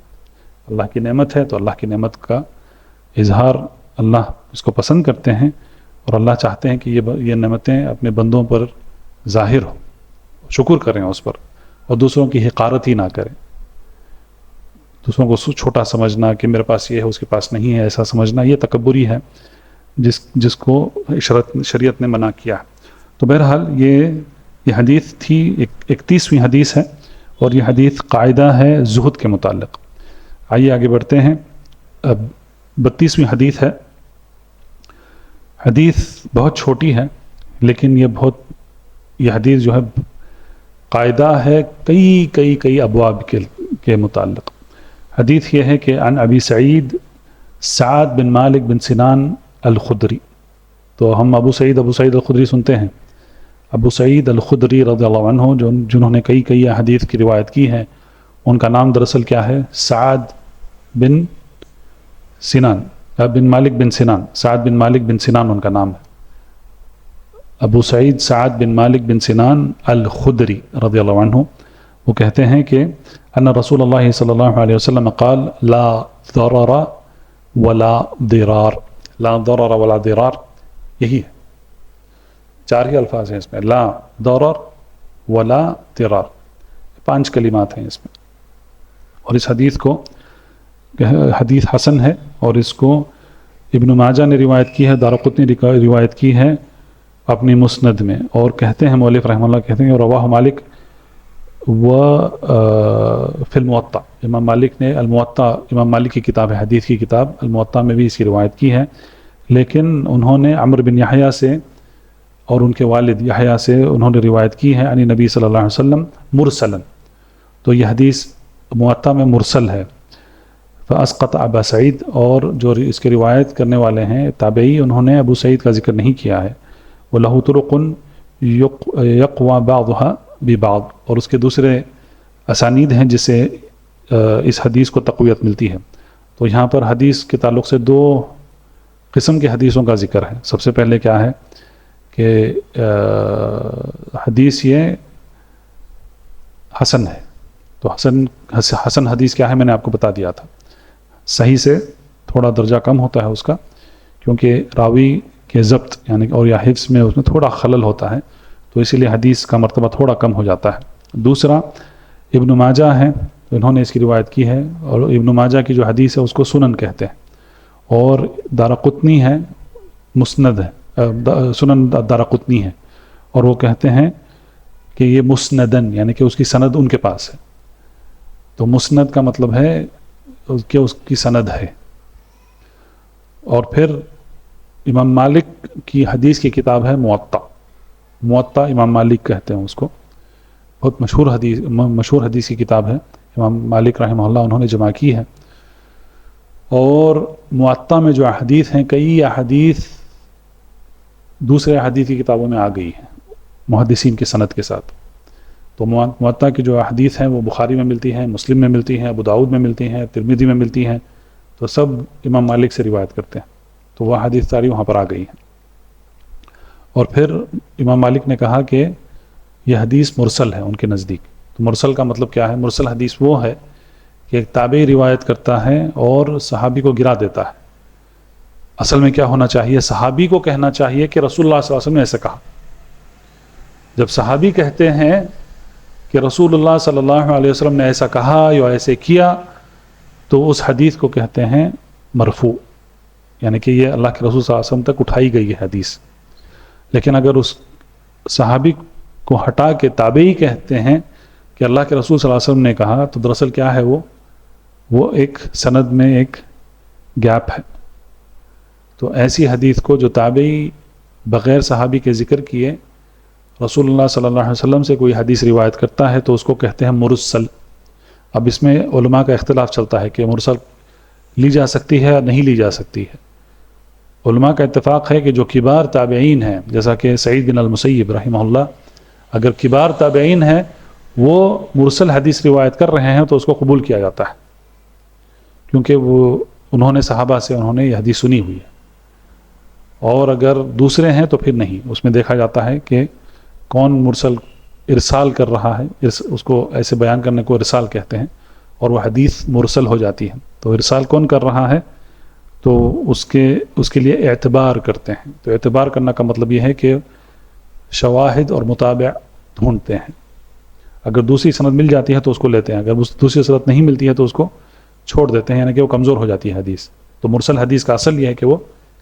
اللہ کی نعمت ہے تو اللہ کی نعمت کا اظہار اللہ اس کو پسند کرتے ہیں، اور اللہ چاہتے ہیں کہ یہ نعمتیں اپنے بندوں پر ظاہر ہو، شکر کریں اس پر، اور دوسروں کی حقارت ہی نہ کریں. دوسروں کو چھوٹا سمجھنا کہ میرے پاس یہ ہے اس کے پاس نہیں ہے، ایسا سمجھنا، یہ تکبری ہے جس کو شریعت نے منع کیا ہے۔ تو بہرحال یہ حدیث تھی، 31ویں حدیث ہے، اور یہ حدیث قاعدہ ہے زہد کے متعلق۔ آئیے آگے بڑھتے ہیں۔ اب 32ویں حدیث ہے۔ حدیث بہت چھوٹی ہے، لیکن یہ حدیث جو ہے قاعدہ ہے کئی ابواب کے متعلق۔ حدیث یہ ہے کہ عن ابی سعید سعد بن مالک بن سنان الخدری۔ تو ہم ابو سعید الخدری سنتے ہیں۔ ابو سعید الخدری رضی اللہ عنہ جنہوں نے کئی حدیث کی روایت کی ہے، ان کا نام دراصل کیا ہے؟ سعد بن مالک بن سنان۔ سعد بن مالک بن سنان ان کا نام ہے۔ ابو سعید سعد بن مالک بن سنان الخدری رضی اللہ عنہ، وہ کہتے ہیں کہ ان رسول اللہ صلی اللہ علیہ وسلم قال لا ضرر ولا ضرار۔ لا ضرر ولا ضرار یہی ہے، 4 ہی الفاظ ہیں اس میں، لا ضرر ولا ضرار، 5 کلمات ہیں اس میں۔ اور اس حدیث کو حدیث حسن ہے، اور اس کو ابن ماجہ نے روایت کی ہے، دارقطنی نے روایت کی ہے اپنی مسند میں، اور کہتے ہیں مؤلف رحمہ اللہ کہتے ہیں رواہ مالک و فی الموطا۔ امام مالک نے الموطا، امام مالک کی کتاب ہے، حدیث کی کتاب الموطا میں بھی اس کی روایت کی ہے، لیکن انہوں نے عمرو بن یحییٰ سے اور ان کے والد یحییٰ سے انہوں نے روایت کی ہے عن نبی صلی اللہ علیہ وسلم مرسلا۔ تو یہ حدیث موطا میں مرسل ہے۔ فاسقط ابا سعید، اور جو اس کے روایت کرنے والے ہیں تابعی، انہوں نے ابو سعید کا ذکر نہیں کیا ہے۔ وَلَهُ طُرُقٌ يَقْوَى بَعْضُهَا بِبَعْض، اور اس کے دوسرے اسانید ہیں جس سے اس حدیث کو تقویت ملتی ہے۔ تو یہاں پر حدیث کے تعلق سے 2 قسم کے حدیثوں کا ذکر ہے۔ سب سے پہلے کیا ہے کہ حدیث یہ حسن ہے۔ تو حسن حدیث کیا ہے میں نے آپ کو بتا دیا تھا، صحیح سے تھوڑا درجہ کم ہوتا ہے اس کا، کیونکہ راوی کے ضبط یعنی اور یا حفظ میں اس میں تھوڑا خلل ہوتا ہے، تو اسی لیے حدیث کا مرتبہ تھوڑا کم ہو جاتا ہے۔ دوسرا ابن ماجہ ہے، انہوں نے اس کی روایت کی ہے، اور ابن ماجہ کی جو حدیث ہے اس کو سنن کہتے ہیں، اور دارقطنی ہے مسند ہے، سنن دارقطنی ہے، اور وہ کہتے ہیں کہ یہ مسندن یعنی کہ اس کی سند ان کے پاس ہے۔ تو مسند کا مطلب ہے کہ اس کی سند ہے۔ اور پھر امام مالک کی حدیث کی کتاب ہے موطا امام مالک کہتے ہیں اس کو، بہت مشہور حدیث کی کتاب ہے، امام مالک رحمہ اللہ انہوں نے جمع کی ہے۔ اور موطا میں جو احادیث ہیں، کئی احادیث دوسرے احادیث کی کتابوں میں آ گئی ہیں محدثین کی سند کے ساتھ۔ تو موطا کی جو احادیث ہیں وہ بخاری میں ملتی ہیں، مسلم میں ملتی ہیں، ابو داؤد میں ملتی ہیں، ترمذی میں ملتی ہیں، تو سب امام مالک سے روایت کرتے ہیں، تو وہ حدیث ساری وہاں پر آ گئی ہیں۔ اور پھر امام مالک نے کہا کہ یہ حدیث مرسل ہے ان کے نزدیک۔ تو مرسل کا مطلب کیا ہے؟ مرسل حدیث وہ ہے کہ ایک تابعی روایت کرتا ہے اور صحابی کو گرا دیتا ہے۔ اصل میں کیا ہونا چاہیے؟ صحابی کو کہنا چاہیے کہ رسول اللہ صلی اللہ علیہ وسلم نے ایسے کہا۔ جب صحابی کہتے ہیں کہ رسول اللہ صلی اللہ علیہ وسلم نے ایسا کہا یا ایسے کیا، تو اس حدیث کو کہتے ہیں مرفوع، یعنی کہ یہ اللہ کے رسول صلی اللہ علیہ وسلم تک اٹھائی گئی ہے حدیث۔ لیکن اگر اس صحابی کو ہٹا کے تابعی کہتے ہیں کہ اللہ کے رسول صلی اللہ علیہ وسلم نے کہا، تو دراصل کیا ہے وہ ایک سند میں ایک گیپ ہے۔ تو ایسی حدیث کو جو تابعی بغیر صحابی کے ذکر کیے رسول اللہ صلی اللہ علیہ وسلم سے کوئی حدیث روایت کرتا ہے، تو اس کو کہتے ہیں مرسل۔ اب اس میں علماء کا اختلاف چلتا ہے کہ مرسل لی جا سکتی ہے یا نہیں لی جا سکتی ہے۔ علماء کا اتفاق ہے کہ جو کبار تابعین ہیں، جیسا کہ سعید بن المسیب رحمہ اللہ، اگر کبار تابعین ہیں وہ مرسل حدیث روایت کر رہے ہیں تو اس کو قبول کیا جاتا ہے، کیونکہ انہوں نے صحابہ سے انہوں نے یہ حدیث سنی ہوئی ہے۔ اور اگر دوسرے ہیں تو پھر نہیں، اس میں دیکھا جاتا ہے کہ کون مرسل ارسال کر رہا ہے، اس کو ایسے بیان کرنے کو ارسال کہتے ہیں، اور وہ حدیث مرسل ہو جاتی ہے۔ تو ارسال کون کر رہا ہے تو اس کے لیے اعتبار کرتے ہیں۔ تو اعتبار کرنا کا مطلب یہ ہے کہ شواہد اور متابع ڈھونڈتے ہیں، اگر دوسری سند مل جاتی ہے تو اس کو لیتے ہیں، اگر دوسری سند نہیں ملتی ہے تو اس کو چھوڑ دیتے ہیں، یعنی کہ وہ کمزور ہو جاتی ہے حدیث. تو مرسل حدیث کا اصل یہ ہے کہ وہ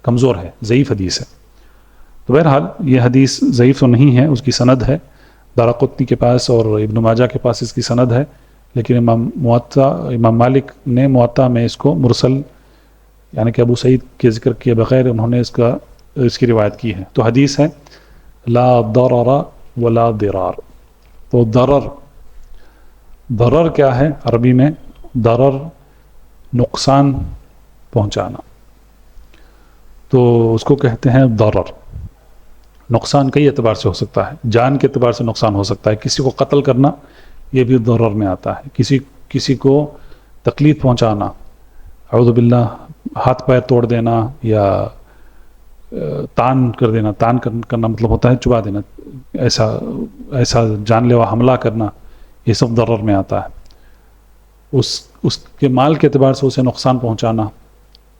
کمزور ہے، ضعیف حدیث ہے. تو بہرحال یہ حدیث ضعیف تو نہیں ہے، اس کی سند ہے، دارقطنی کے پاس اور ابن ماجہ کے پاس اس کی سند ہے، لیکن امام مالک نے موطا میں اس کو مرسل یعنی کہ ابو سعید کے ذکر کیے بغیر انہوں نے اس کی روایت کی ہے. تو حدیث ہے لا ضرر ولا ضرار. تو ضرر کیا ہے عربی میں؟ ضرر نقصان پہنچانا، تو اس کو کہتے ہیں ضرر. نقصان کئی اعتبار سے ہو سکتا ہے، جان کے اعتبار سے نقصان ہو سکتا ہے، کسی کو قتل کرنا یہ بھی ضرر میں آتا ہے، کسی کو تکلیف پہنچانا، اعوذ باللہ ہاتھ پیر توڑ دینا یا تان کر دینا. تان کرنا مطلب ہوتا ہے چبا دینا، ایسا جان لیوا حملہ کرنا، یہ سب ضرر میں آتا ہے. اس کے مال کے اعتبار سے اسے نقصان پہنچانا،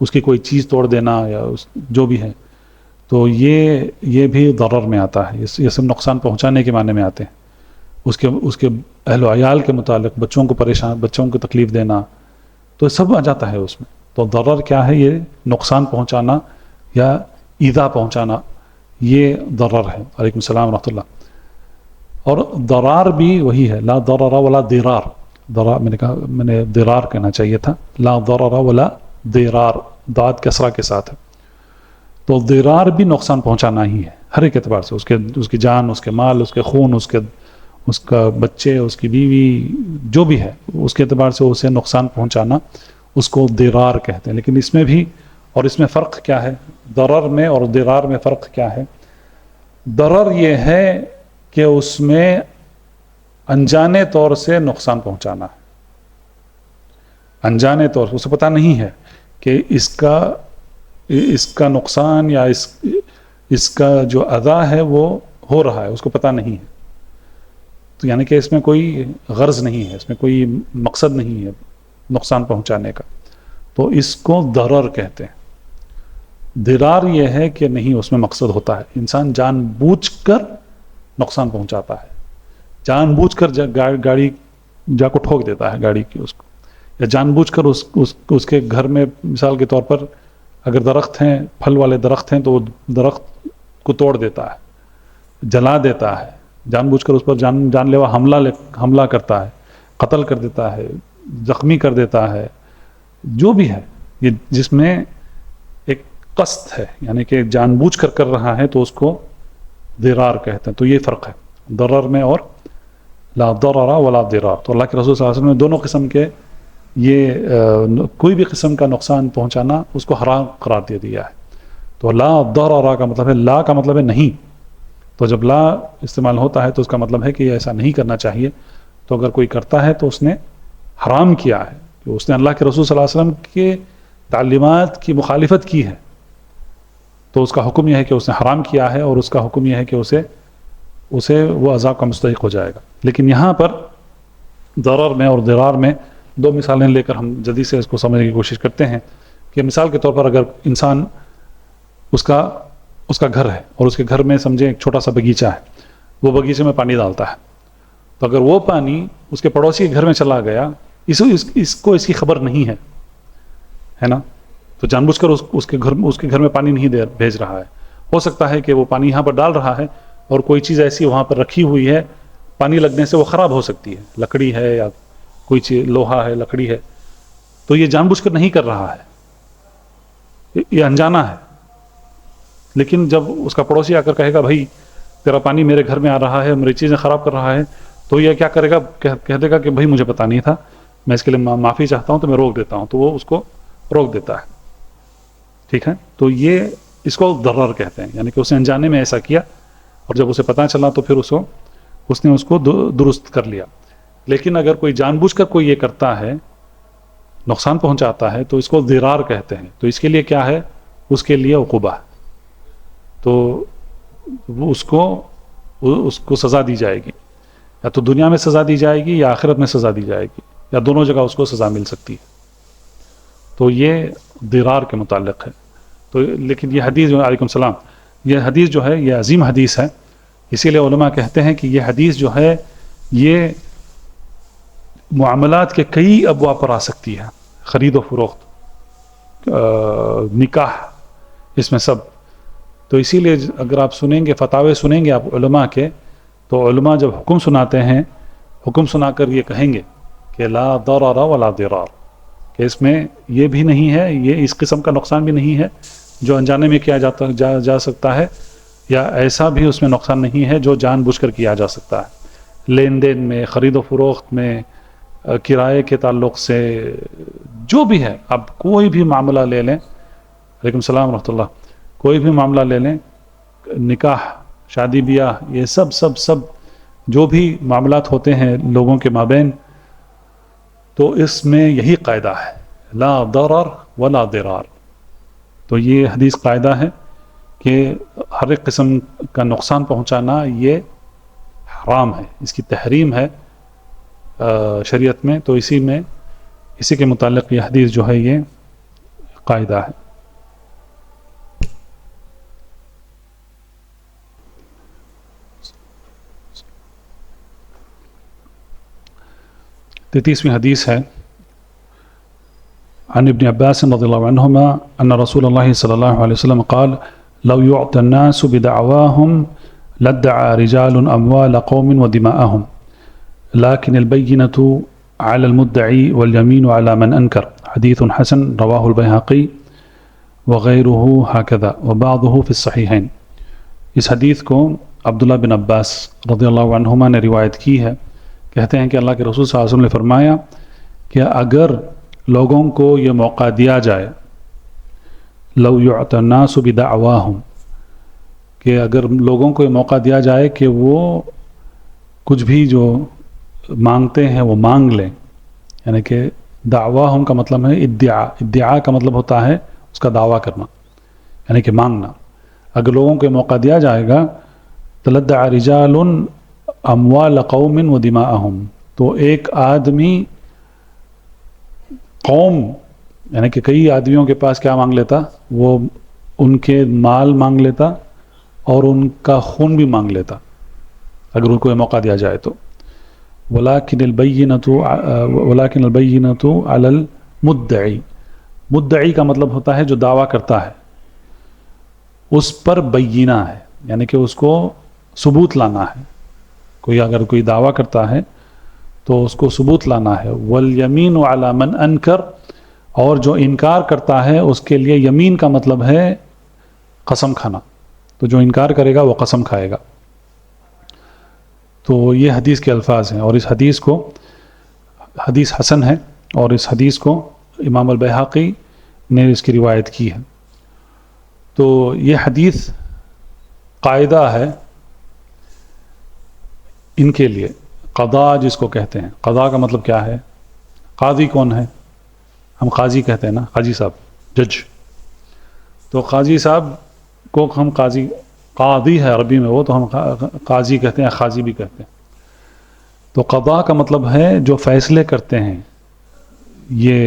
اس کی کوئی چیز توڑ دینا یا جو بھی ہے، تو یہ بھی ضرر میں آتا ہے. یہ سب نقصان پہنچانے کے معنی میں آتے ہیں. اس کے اہل و عیال کے متعلق، بچوں کو تکلیف دینا، تو سب آ جاتا ہے اس میں. تو ضرر کیا ہے؟ یہ نقصان پہنچانا یا ایذا پہنچانا، یہ ضرر ہے. علیکم السلام ورحمۃ اللہ. اور ضرار بھی وہی ہے، لا ضرر ولا ضرار. میں نے ضرار کہنا چاہیے تھا، لا ضرر ولا ضرار، داد کسرہ کے ساتھ ہے. تو ضرار بھی نقصان پہنچانا ہی ہے ہر ایک اعتبار سے، اس کی جان، اس کے مال، اس کے خون، اس کا بچے، اس کی بیوی، جو بھی ہے اس کے اعتبار سے اسے نقصان پہنچانا، اس کو ضرار کہتے ہیں. لیکن اس میں بھی اور اس میں فرق کیا ہے؟ ضرر میں اور ضرار میں فرق کیا ہے؟ ضرر یہ ہے کہ اس میں انجانے طور سے نقصان پہنچانا ہے، انجانے طور سے اسے پتہ نہیں ہے کہ اس کا نقصان یا اس کا جو اذا ہے وہ ہو رہا ہے، اس کو پتہ نہیں ہے. تو یعنی کہ اس میں کوئی غرض نہیں ہے، اس میں کوئی مقصد نہیں ہے نقصان پہنچانے کا، تو اس کو ضرر کہتے ہیں. ضرار یہ ہے کہ نہیں، اس میں مقصد ہوتا ہے، انسان جان بوجھ کر نقصان پہنچاتا ہے، جان بوجھ کر گاڑی جا کو ٹھوک دیتا ہے گاڑی کی اس کو، یا جان بوجھ کر اس کے گھر میں مثال کے طور پر اگر درخت ہیں، پھل والے درخت ہیں، تو وہ درخت کو توڑ دیتا ہے، جلا دیتا ہے، جان بوجھ کر اس پر جان لیوا حملہ کرتا ہے، قتل کر دیتا ہے، زخمی کر دیتا ہے، جو بھی ہے یہ جس میں ایک قصد ہے، یعنی کہ جان بوجھ کر رہا ہے، تو اس کو ضرار کہتے ہیں. تو یہ فرق ہے ضرر میں اور لا ضرر ولا ضرار. تو اللہ کے رسول صلی اللہ علیہ وسلم نے دونوں قسم کے کوئی بھی قسم کا نقصان پہنچانا اس کو حرام قرار دے دیا ہے. تو لا ضرر کا مطلب ہے، لا کا مطلب ہے نہیں. تو جب لا استعمال ہوتا ہے تو اس کا مطلب ہے کہ یہ ایسا نہیں کرنا چاہیے. تو اگر کوئی کرتا ہے تو اس نے حرام کیا ہے، کہ اس نے اللہ کے رسول صلی اللہ علیہ وسلم کے تعلیمات کی مخالفت کی ہے، تو اس کا حکم یہ ہے کہ اس نے حرام کیا ہے، اور اس کا حکم یہ ہے کہ اسے وہ عذاب کا مستحق ہو جائے گا. لیکن یہاں پر ضرر میں اور ضرار میں دو مثالیں لے کر ہم جلدی سے اس کو سمجھنے کی کوشش کرتے ہیں. کہ مثال کے طور پر اگر انسان اس کا گھر ہے، اور اس کے گھر میں سمجھیں ایک چھوٹا سا باغیچہ ہے، وہ باغیچے میں پانی ڈالتا ہے، تو اگر وہ پانی اس کے پڑوسی کے گھر میں چلا گیا، اس کو اس کی خبر نہیں ہے نا، تو جان بوجھ کر اس کے گھر میں پانی نہیں بھیج رہا ہے. ہو سکتا ہے کہ وہ پانی یہاں پر ڈال رہا ہے اور کوئی چیز ایسی وہاں پر رکھی ہوئی ہے، پانی لگنے سے وہ خراب ہو سکتی ہے، لکڑی ہے یا کوئی چیز، لوہا ہے، لکڑی ہے، تو یہ جان بوجھ کر نہیں کر رہا ہے، یہ انجانا ہے. لیکن جب اس کا پڑوسی آ کر کہے گا بھائی تیرا پانی میرے گھر میں آ رہا ہے، میری چیزیں خراب کر رہا ہے، تو یہ کیا کرے گا؟ کہہ دے گا کہ بھائی مجھے پتہ نہیں تھا، میں اس کے لیے معافی چاہتا ہوں، تو میں روک دیتا ہوں. تو وہ اس کو روک دیتا ہے. ٹھیک ہے، تو یہ اس کو ضرر کہتے ہیں، یعنی کہ اسے انجانے میں ایسا کیا، اور جب اسے پتہ چلا تو پھر اس نے اس کو درست کر لیا. لیکن اگر کوئی جان بوجھ کر کوئی یہ کرتا ہے، نقصان پہنچاتا ہے، تو اس کو ضرار کہتے ہیں. تو اس کے لیے کیا ہے؟ اس کے لیے عقوبہ، تو اس کو سزا دی جائے گی، یا تو دنیا میں سزا دی جائے گی یا آخرت میں سزا دی جائے گی، یا دونوں جگہ اس کو سزا مل سکتی ہے. تو یہ ضرار کے متعلق ہے. تو لیکن یہ حدیث علیکم السلام، یہ حدیث جو ہے یہ عظیم حدیث ہے. اسی لیے علماء کہتے ہیں کہ یہ حدیث جو ہے یہ معاملات کے کئی ابواب پر آ سکتی ہے. خرید و فروخت، نکاح، اس میں سب. تو اسی لیے اگر آپ سنیں گے فتاوے سنیں گے آپ علماء کے، تو علماء جب حکم سناتے ہیں، حکم سنا کر یہ کہیں گے کہ لا ضرر ولا ضرار، کہ اس میں یہ بھی نہیں ہے، یہ اس قسم کا نقصان بھی نہیں ہے جو انجانے میں کیا جا سکتا ہے، یا ایسا بھی اس میں نقصان نہیں ہے جو جان بوجھ کر کیا جا سکتا ہے. لین دین میں، خرید و فروخت میں، کرائے کے تعلق سے، جو بھی ہے، آپ کوئی بھی معاملہ لے لیں. علیکم السلام ورحمۃ اللہ. کوئی بھی معاملہ لے لیں، نکاح، شادی بیاہ، یہ سب جو بھی معاملات ہوتے ہیں لوگوں کے مابین، تو اس میں یہی قاعدہ ہے، لا ضرر ولا ضرار. تو یہ حدیث قاعدہ ہے کہ ہر ایک قسم کا نقصان پہنچانا یہ حرام ہے، اس کی تحریم ہے شریعت میں. تو اسی کے متعلق یہ حدیث جو ہے یہ قاعدہ ہے. تیسویں حدیث ہے عن ابن عباس رضی اللہ عنہما ان رسول اللہ صلی اللہ علیہ وسلم قال لو يعطى الناس بدعواهم لادعى رجال اموال قوم ودماءهم لكن البينة على المدعي واليمين على من انكر. حدیث حسن رواه البيهقي وغيره هكذا وبعضه في الصحيحين. اس حدیث کو عبداللہ بن عباس رضی اللہ عنہما نے روایت کی ہے. کہتے ہیں کہ اللہ کے رسول صلی اللہ علیہ وسلم نے فرمایا کہ اگر لوگوں کو یہ موقع دیا جائے، لو يعطى الناس بدعواهم، کہ اگر لوگوں کو یہ موقع دیا جائے کہ وہ کچھ بھی جو مانگتے ہیں وہ مانگ لیں، یعنی کہ دعواهم کا مطلب ہے ادعا کا مطلب ہوتا ہے اس کا دعویٰ کرنا، یعنی کہ مانگنا. اگر لوگوں کو یہ موقع دیا جائے گا تلدع رجال اموال قوم و دماءهم، تو ایک آدمی قوم، یعنی کہ کئی آدمیوں کے پاس کیا مانگ لیتا، وہ ان کے مال مانگ لیتا اور ان کا خون بھی مانگ لیتا اگر ان کو یہ موقع دیا جائے تو. ولكن البينة على المدعي، مدعی کا مطلب ہوتا ہے جو دعویٰ کرتا ہے، اس پر بینہ ہے، یعنی کہ اس کو ثبوت لانا ہے. اگر کوئی دعویٰ کرتا ہے تو اس کو ثبوت لانا ہے. والیمین علی من انکر، اور جو انکار کرتا ہے اس کے لیے یمین کا مطلب ہے قسم کھانا، تو جو انکار کرے گا وہ قسم کھائے گا. تو یہ حدیث کے الفاظ ہیں، اور اس حدیث کو حدیث حسن ہے، اور اس حدیث کو امام البیہقی نے اس کی روایت کی ہے. تو یہ حدیث قاعدہ ہے ان کے لیے. قضاء جس کو کہتے ہیں، قضاء کا مطلب کیا ہے؟ قاضی کون ہے؟ ہم قاضی کہتے ہیں نا، قاضی صاحب، جج. تو قاضی صاحب کو ہم قاضی ہے عربی میں، وہ تو ہم قاضی کہتے ہیں، قاضی بھی کہتے ہیں. تو قضاء کا مطلب ہے جو فیصلے کرتے ہیں. یہ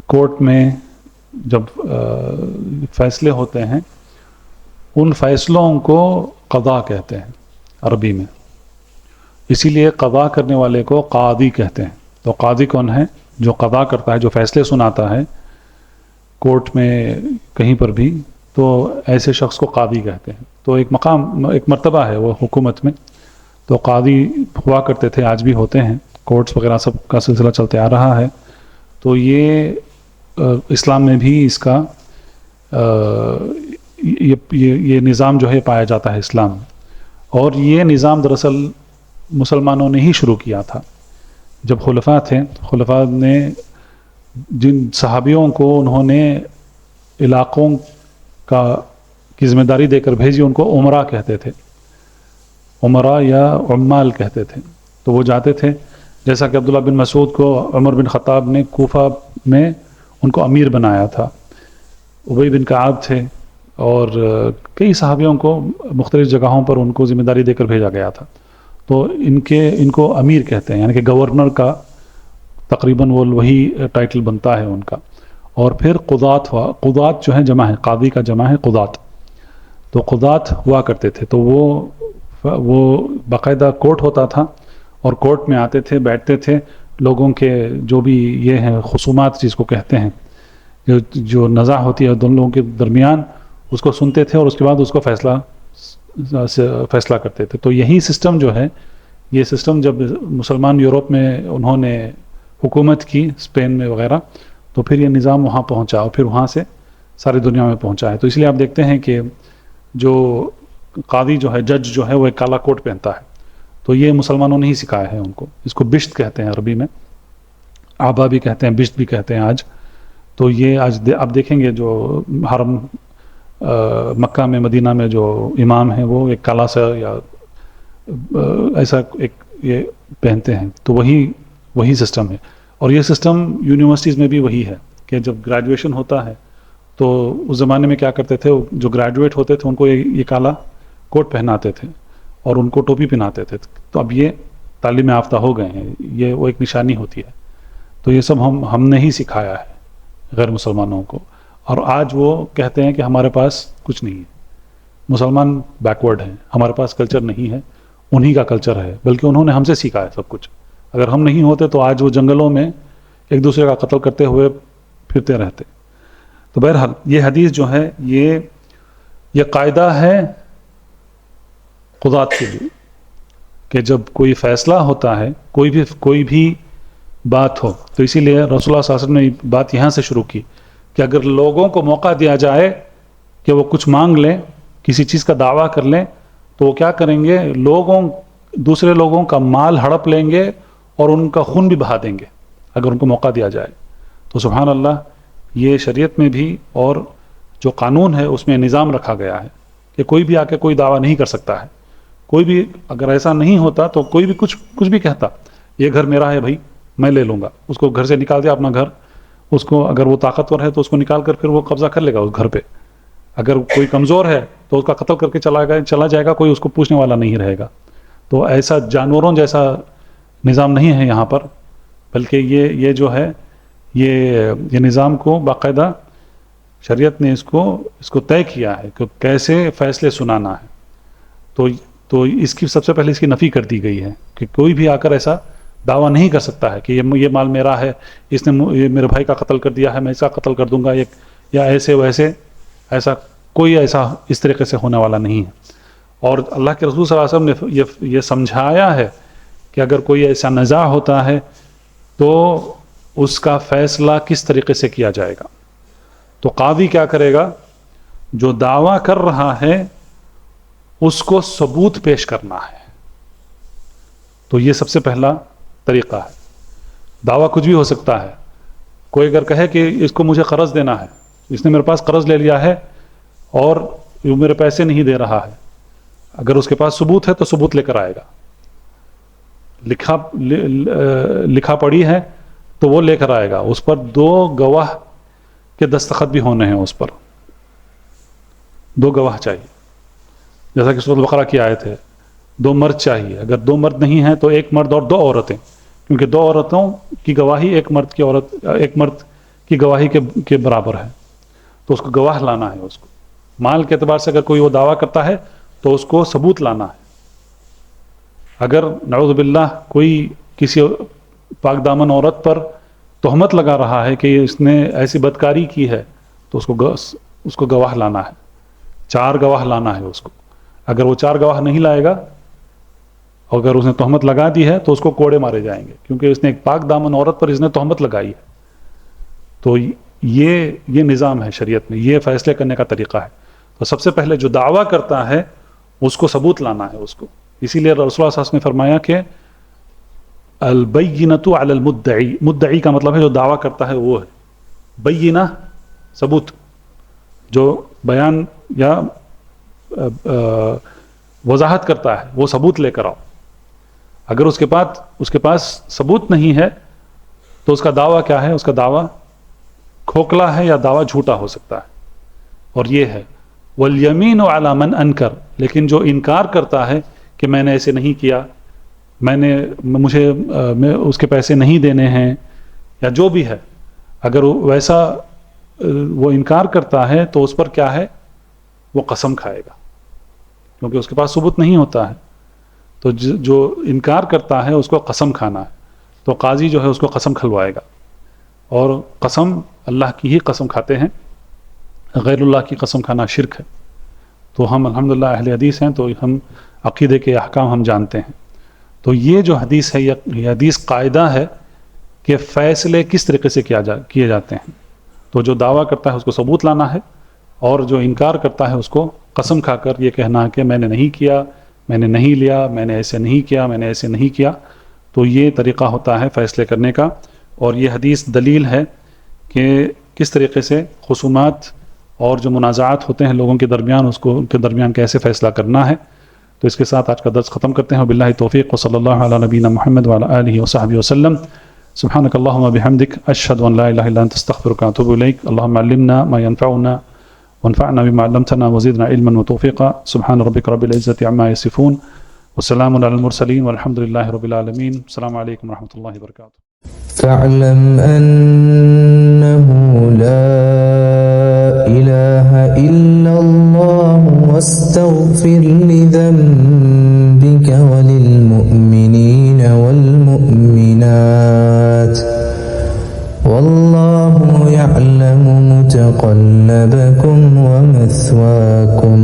کورٹ میں جب فیصلے ہوتے ہیں ان فیصلوں کو قضاء کہتے ہیں عربی میں، اسی لیے قضاء کرنے والے کو قاضی کہتے ہیں. تو قاضی کون ہے؟ جو قضاء کرتا ہے، جو فیصلے سناتا ہے کورٹ میں کہیں پر بھی، تو ایسے شخص کو قاضی کہتے ہیں. تو ایک مقام، ایک مرتبہ ہے وہ حکومت میں. تو قاضی ہوا کرتے تھے، آج بھی ہوتے ہیں، کورٹس وغیرہ سب کا سلسلہ چلتے آ رہا ہے. تو یہ اسلام میں بھی اس کا یہ نظام جو ہے پایا جاتا ہے اسلام میں. اور یہ نظام دراصل مسلمانوں نے ہی شروع کیا تھا. جب خلفاء تھے، خلفاء نے جن صحابیوں کو انہوں نے علاقوں کی ذمہ داری دے کر بھیجی، ان کو عمرہ کہتے تھے، عمرہ یا عمال کہتے تھے. تو وہ جاتے تھے، جیسا کہ عبداللہ بن مسعود کو عمر بن خطاب نے کوفہ میں ان کو امیر بنایا تھا. ابی بن کعب تھے، اور کئی صحابیوں کو مختلف جگہوں پر ان کو ذمہ داری دے کر بھیجا گیا تھا. تو ان کو امیر کہتے ہیں، یعنی کہ گورنر کا تقریباً وہی ٹائٹل بنتا ہے ان کا. اور پھر قضات ہوا. قضات جو ہے جمع ہے، قاضی کا جمع ہے قضات. تو قضات ہوا کرتے تھے. تو وہ باقاعدہ کورٹ ہوتا تھا، اور کورٹ میں آتے تھے، بیٹھتے تھے، لوگوں کے جو بھی یہ ہیں خصومات جس کو کہتے ہیں، جو نزاع ہوتی ہے دونوں لوگوں کے درمیان، اس کو سنتے تھے اور اس کے بعد اس کو فیصلہ کرتے تھے. تو یہی سسٹم جو ہے، یہ سسٹم جب مسلمان یورپ میں انہوں نے حکومت کی، اسپین میں وغیرہ، تو پھر یہ نظام وہاں پہنچا اور پھر وہاں سے ساری دنیا میں پہنچا ہے. تو اس لیے آپ دیکھتے ہیں کہ جو قاضی جو ہے، جج جو ہے، وہ ایک کالا کوٹ پہنتا ہے. تو یہ مسلمانوں نے ہی سکھایا ہے ان کو. اس کو بشت کہتے ہیں عربی میں، آبا بھی کہتے ہیں، بشت بھی کہتے ہیں آج. تو یہ آج آپ دیکھیں گے جو حرم مکہ میں، مدینہ میں جو امام ہیں، وہ ایک کالا سا یا ایسا ایک یہ پہنتے ہیں. تو وہی سسٹم ہے. اور یہ سسٹم یونیورسٹیز میں بھی وہی ہے کہ جب گریجویشن ہوتا ہے تو اس زمانے میں کیا کرتے تھے، جو گریجویٹ ہوتے تھے ان کو یہ کالا کوٹ پہناتے تھے اور ان کو ٹوپی پہناتے تھے. تو اب یہ تعلیم یافتہ ہو گئے ہیں، یہ وہ ایک نشانی ہوتی ہے. تو یہ سب ہم نے ہی سکھایا ہے غیر مسلمانوں کو. اور آج وہ کہتے ہیں کہ ہمارے پاس کچھ نہیں ہے، مسلمان بیکورڈ ہیں، ہمارے پاس کلچر نہیں ہے، انہی کا کلچر ہے، بلکہ انہوں نے ہم سے سیکھا ہے سب کچھ. اگر ہم نہیں ہوتے تو آج وہ جنگلوں میں ایک دوسرے کا قتل کرتے ہوئے پھرتے رہتے. تو بہرحال یہ حدیث جو ہے یہ قاعدہ ہے قضات کے لیے کہ جب کوئی فیصلہ ہوتا ہے، کوئی بھی بات ہو، تو اسی لیے رسول اللہ صلی اللہ علیہ وسلم نے بات یہاں سے شروع کی کہ اگر لوگوں کو موقع دیا جائے کہ وہ کچھ مانگ لیں، کسی چیز کا دعویٰ کر لیں، تو وہ کیا کریں گے، دوسرے لوگوں کا مال ہڑپ لیں گے اور ان کا خون بھی بہا دیں گے اگر ان کو موقع دیا جائے. تو سبحان اللہ، یہ شریعت میں بھی اور جو قانون ہے اس میں نظام رکھا گیا ہے کہ کوئی بھی آ کے کوئی دعویٰ نہیں کر سکتا ہے. کوئی بھی اگر ایسا نہیں ہوتا تو کوئی بھی کچھ بھی کہتا، یہ گھر میرا ہے بھائی، میں لے لوں گا، اس کو گھر سے نکال دیا اپنا گھر، اس کو اگر وہ طاقتور ہے تو اس کو نکال کر پھر وہ قبضہ کر لے گا اس گھر پہ. اگر کوئی کمزور ہے تو اس کا قتل کر کے چلا جائے گا، کوئی اس کو پوچھنے والا نہیں رہے گا. تو ایسا جانوروں جیسا نظام نہیں ہے یہاں پر، بلکہ یہ جو ہے یہ نظام کو باقاعدہ شریعت نے اس کو طے کیا ہے کہ کیسے فیصلے سنانا ہے. تو اس کی سب سے پہلے اس کی نفی کر دی گئی ہے کہ کوئی بھی آ کر ایسا دعویٰ نہیں کر سکتا ہے کہ یہ مال میرا ہے، اس نے میرے بھائی کا قتل کر دیا ہے، میں اس کا قتل کر دوں گا، یا ایسے ویسے، کوئی اس طریقے سے ہونے والا نہیں ہے. اور اللہ کے رسول صلی اللہ علیہ وسلم نے یہ سمجھایا ہے کہ اگر کوئی ایسا نزاع ہوتا ہے تو اس کا فیصلہ کس طریقے سے کیا جائے گا. تو قاضی کیا کرے گا، جو دعویٰ کر رہا ہے اس کو ثبوت پیش کرنا ہے. تو یہ سب سے پہلا طریقہ ہے. دعویٰ کچھ بھی ہو سکتا ہے. کوئی اگر کہے کہ اس کو مجھے قرض دینا ہے، اس نے میرے پاس قرض لے لیا ہے اور وہ میرے پیسے نہیں دے رہا ہے، اگر اس کے پاس ثبوت ہے تو ثبوت لے کر آئے گا. لکھا پڑھی ہے تو وہ لے کر آئے گا. اس پر 2 گواہ کے دستخط بھی ہونے ہیں، اس پر 2 گواہ چاہیے، جیسا کہ سورۃ البقرہ کی آیت ہے 2 مرد چاہیے. اگر 2 مرد نہیں ہیں تو 1 مرد اور 2 عورتیں، کیونکہ 2 عورتوں کی گواہی ایک مرد کی گواہی کے برابر ہے. تو اس کو گواہ لانا ہے. اس کو مال کے اعتبار سے اگر کوئی وہ دعویٰ کرتا ہے تو اس کو ثبوت لانا ہے. اگر نعوذ باللہ کوئی کسی پاک دامن عورت پر تہمت لگا رہا ہے کہ اس نے ایسی بدکاری کی ہے تو اس کو گواہ لانا ہے. 4 گواہ لانا ہے اس کو. اگر وہ 4 گواہ نہیں لائے گا، اگر اس نے تہمت لگا دی ہے تو اس کو کوڑے مارے جائیں گے، کیونکہ اس نے ایک پاک دامن عورت پر اس نے تہمت لگائی ہے. تو یہ نظام ہے شریعت میں، یہ فیصلے کرنے کا طریقہ ہے. تو سب سے پہلے جو دعویٰ کرتا ہے اس کو ثبوت لانا ہے اس کو. اسی لیے رسول اللہ صلی اللہ علیہ وسلم نے فرمایا کہ البینۃ علی المدعی، مدعی کا مطلب ہے جو دعویٰ کرتا ہے وہ ہے، بینہ ثبوت، جو بیان یا وضاحت کرتا ہے وہ ثبوت لے کر آؤ. اگر اس کے پاس ثبوت نہیں ہے تو اس کا دعویٰ کیا ہے، اس کا دعویٰ کھوکھلا ہے یا دعویٰ جھوٹا ہو سکتا ہے. اور یہ ہے والیمین علی من انکر، لیکن جو انکار کرتا ہے کہ میں نے ایسے نہیں کیا، مجھے اس کے پیسے نہیں دینے ہیں یا جو بھی ہے، اگر ویسا وہ انکار کرتا ہے تو اس پر کیا ہے، وہ قسم کھائے گا، کیونکہ اس کے پاس ثبوت نہیں ہوتا ہے. تو جو انکار کرتا ہے اس کو قسم کھانا ہے. تو قاضی جو ہے اس کو قسم کھلوائے گا، اور قسم اللہ کی ہی قسم کھاتے ہیں، غیر اللہ کی قسم کھانا شرک ہے۔ تو ہم الحمدللہ اہل حدیث ہیں، تو ہم عقیدے کے احکام ہم جانتے ہیں۔ تو یہ جو حدیث ہے، یہ حدیث قاعدہ ہے کہ فیصلے کس طریقے سے کیے جاتے ہیں۔ تو جو دعویٰ کرتا ہے اس کو ثبوت لانا ہے، اور جو انکار کرتا ہے اس کو قسم کھا کر یہ کہنا کہ میں نے نہیں کیا، میں نے نہیں لیا، میں نے ایسے نہیں کیا، میں نے ایسے نہیں کیا۔ تو یہ طریقہ ہوتا ہے فیصلے کرنے کا، اور یہ حدیث دلیل ہے کہ کس طریقے سے خصومات اور جو منازعات ہوتے ہیں لوگوں کے درمیان، اس کو ان کے درمیان کیسے فیصلہ کرنا ہے۔ تو اس کے ساتھ آج کا درس ختم کرتے ہیں۔ وباللہ توفیق، وصلی اللہ علی نبینا محمد وعلی آلہ وصحبہ وسلم۔ سبحانک اللہم بحمدک، اشہد ان لا الہ الا انت، استغفرک واتوب الیک۔ اللہم علمنا ما ينفعنا وانفعنا بما علمتنا وزدنا علما وتوفیقا۔ سبحان ربک رب العزة عما یصفون، وسلام علی المرسلین، والحمد للہ رب العالمین۔ السلام علیکم ورحمۃ اللہ وبرکاتہ۔ فاعلم أنه لا إله إلا الله واستغفر لذنبك وللمؤمنين والمؤمنات والله يعلم متقلبكم ومثواكم